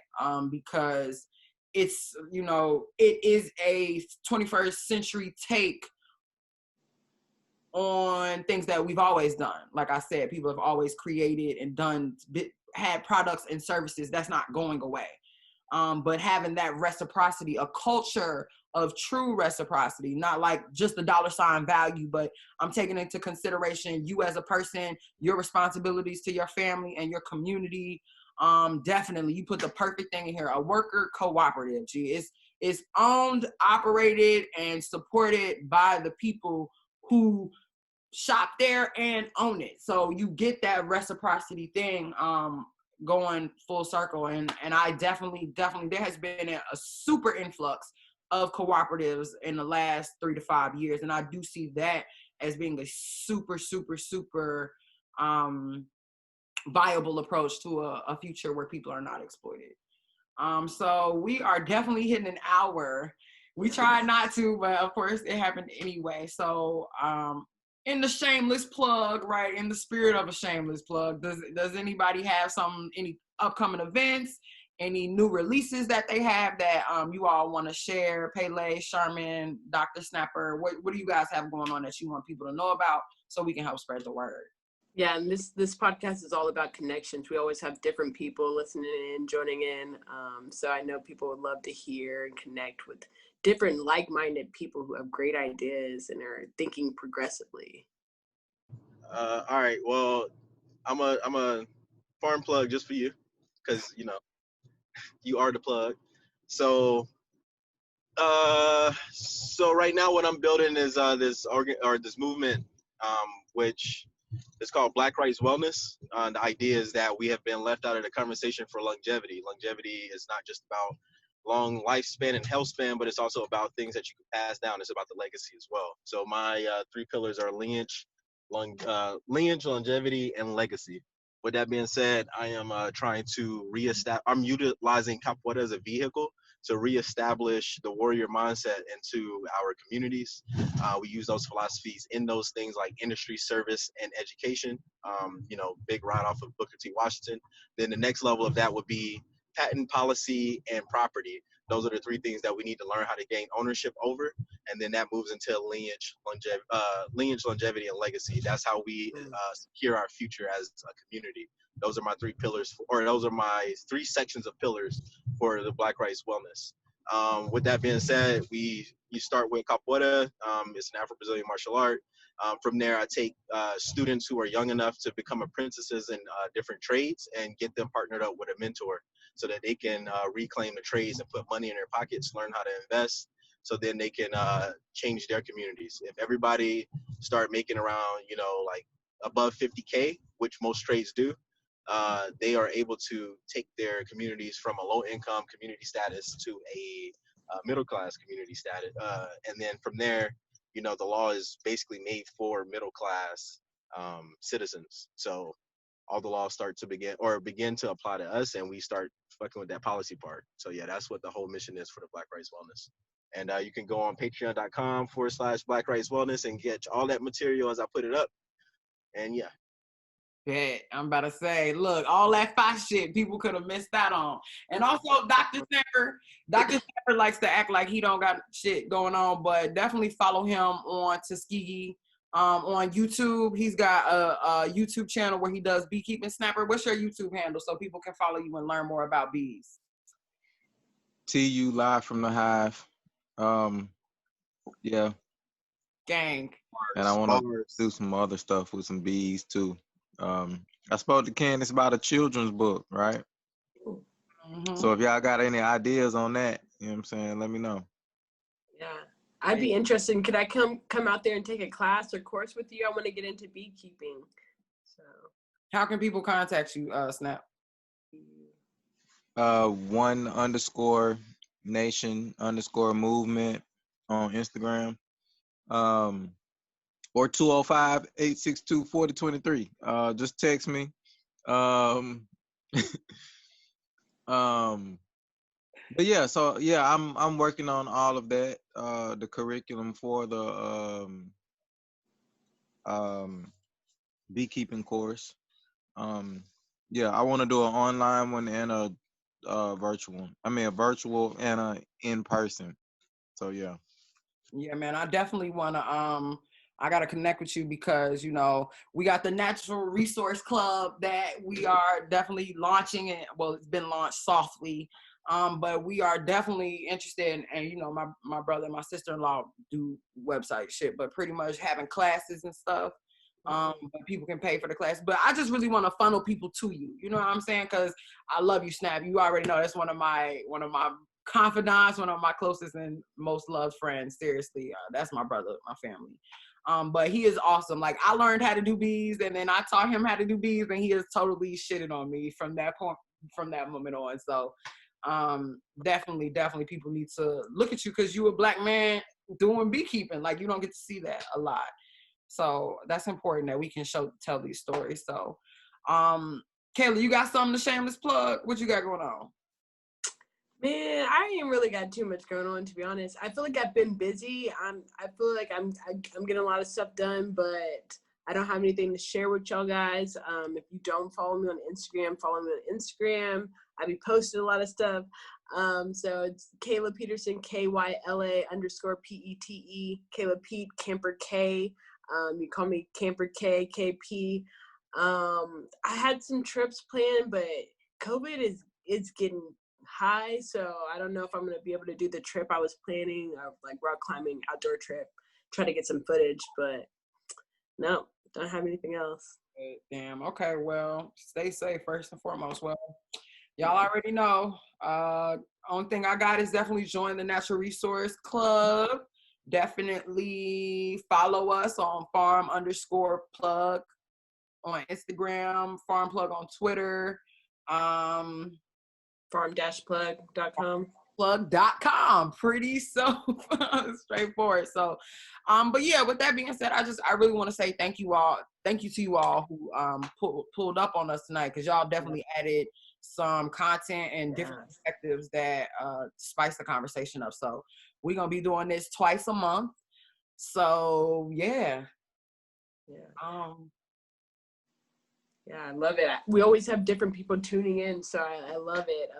because it's, you know, it is a 21st century take on things that we've always done. Like I said, people have always created and had products and services that's not going away. But having that reciprocity, a culture of true reciprocity, not like just the dollar sign value, but I'm taking into consideration you as a person, your responsibilities to your family and your community. Definitely, you put the perfect thing in here, a worker cooperative. It's owned, operated, and supported by the people who shop there and own it. So you get that reciprocity thing going full circle. And I definitely, there has been a super influx of cooperatives in the last 3 to 5 years. And I do see that as being a super, super, super viable approach to a future where people are not exploited. So we are definitely hitting an hour. We tried not to, but of course it happened anyway. So in the shameless plug, right? In the spirit of a shameless plug, does anybody have any upcoming events, any new releases that they have that you all want to share? Pele, Charmin, Dr. Snapper, what do you guys have going on that you want people to know about so we can help spread the word? Yeah, and this podcast is all about connections. We always have different people listening in, joining in. So I know people would love to hear and connect with different like-minded people who have great ideas and are thinking progressively. All right. Well, I'm a farm plug just for you, because you know you are the plug. So right now what I'm building is this movement, which is called Black Rights Wellness. The idea is that we have been left out of the conversation for longevity. Longevity is not just about long lifespan and health span, but it's also about things that you can pass down. It's about the legacy as well. So my 3 pillars are lineage, longevity, and legacy. With that being said, I am trying to I'm utilizing capoeira as a vehicle to reestablish the warrior mindset into our communities. We use those philosophies in those things like industry, service, and education. Big ride off of Booker T. Washington. Then the next level of that would be patent, policy, and property. Those are the 3 things that we need to learn how to gain ownership over. And then that moves into lineage, longevity, and legacy. That's how we secure our future as a community. Those are my 3 pillars, those are my 3 sections of pillars for the Black Rights Wellness. With that being said, you start with capoeira. It's an Afro-Brazilian martial art. From there, I take students who are young enough to become apprentices in different trades and get them partnered up with a mentor so that they can reclaim the trades and put money in their pockets, learn how to invest, so then they can change their communities. If everybody start making around, like above 50K, which most trades do, they are able to take their communities from a low-income community status to a middle-class community status. And then from there, the law is basically made for middle-class citizens. So all the laws start to begin to apply to us, and we start fucking with that policy part. So yeah, that's what the whole mission is for the Black Rights Wellness. And you can go on patreon.com/Black Rights Wellness and get all that material as I put it up. And yeah. Yeah, I'm about to say, look, all that fire shit people could have missed out on. And also Dr. Snapper likes to act like he don't got shit going on, but definitely follow him on Tuskegee on YouTube. He's got a YouTube channel where he does beekeeping. Snapper, what's your YouTube handle so people can follow you and learn more about bees? TU Live from the Hive. Yeah. Gang. And I want to do some other stuff with some bees too. I spoke to Ken. It's about a children's book, right? Mm-hmm. So if y'all got any ideas on that, you know what I'm saying, let me know. Yeah, I'd be interested. Could I come out there and take a class or course with you? I want to get into beekeeping. So how can people contact you, Snap? 1_nation_movement on Instagram. Or 205-862-4023. Just text me. But yeah, so yeah, I'm working on all of that. The curriculum for the beekeeping course. Yeah, I want to do an online one and a virtual. I mean, a virtual and a in person. So yeah. Yeah, man, I definitely want to I got to connect with you because, you know, we got the Natural Resource Club that we are definitely launching, and well, it's been launched softly. But we are definitely interested in, and you know, my brother and my sister-in-law do website shit, but pretty much having classes and stuff. But people can pay for the class. But I just really want to funnel people to you. You know what I'm saying? Because I love you, Snap. You already know that's one of my confidants, one of my closest and most loved friends. Seriously, that's my brother, my family. But he is awesome. Like, I learned how to do bees, and then I taught him how to do bees, and he has totally shitted on me from that point, from that moment on. So definitely people need to look at you because you a Black man doing beekeeping. Like, you don't get to see that a lot. So that's important that we can tell these stories. So Kayla, you got something to shameless plug? What you got going on? Man, I ain't really got too much going on, to be honest. I feel like I've been busy. I feel like I'm getting a lot of stuff done, but I don't have anything to share with y'all guys. If you don't follow me on Instagram, follow me on Instagram. I be posting a lot of stuff. So it's Kayla Peterson, KYLA_PETE, Kayla Pete, Camper K. You call me Camper K, KP. I had some trips planned, but COVID is getting high, so I don't know if I'm gonna be able to do the trip I was planning, of like rock climbing outdoor trip, try to get some footage, but no, don't have anything else. Damn. Okay, well, stay safe first and foremost. Well, y'all already know. Only thing I got is definitely join the Natural Resource Club. Definitely follow us on farm_plug on Instagram, farm plug on Twitter. Farm-plug.com. Plug.com. Pretty so straightforward. So but yeah, with that being said, I really want to say thank you to you all who pulled up on us tonight, because y'all definitely added some content and different perspectives that spice the conversation up. So we're gonna be doing this twice a month. So yeah. Yeah, I love it. We always have different people tuning in, so I love it.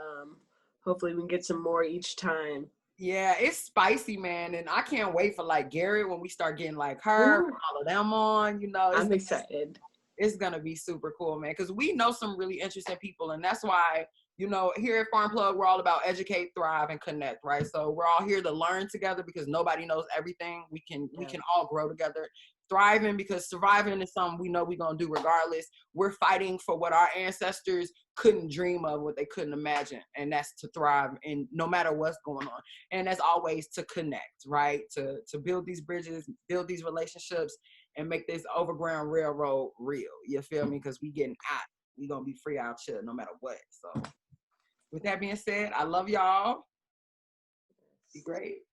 Hopefully we can get some more each time. Yeah, it's spicy, man, and I can't wait for like Garrett when we start getting like her, all of them on. You know, I'm excited. It's gonna be super cool, man, because we know some really interesting people, and that's why, you know, here at Farm Plug, we're all about educate, thrive, and connect, right? So we're all here to learn together because nobody knows everything. We can all grow together. Thriving because surviving is something we know we're gonna do regardless. We're fighting for what our ancestors couldn't dream of, what they couldn't imagine, and that's to thrive, and no matter what's going on. And that's always to connect, right? To build these bridges, build these relationships, and make this overground railroad real. You feel me? Because we getting out. We gonna be free out here no matter what. So with that being said, I love y'all. Be great.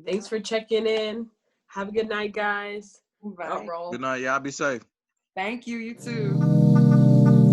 Thanks for checking in. Have a good night, guys. Right. Good night, y'all. Be safe. Thank you. You too.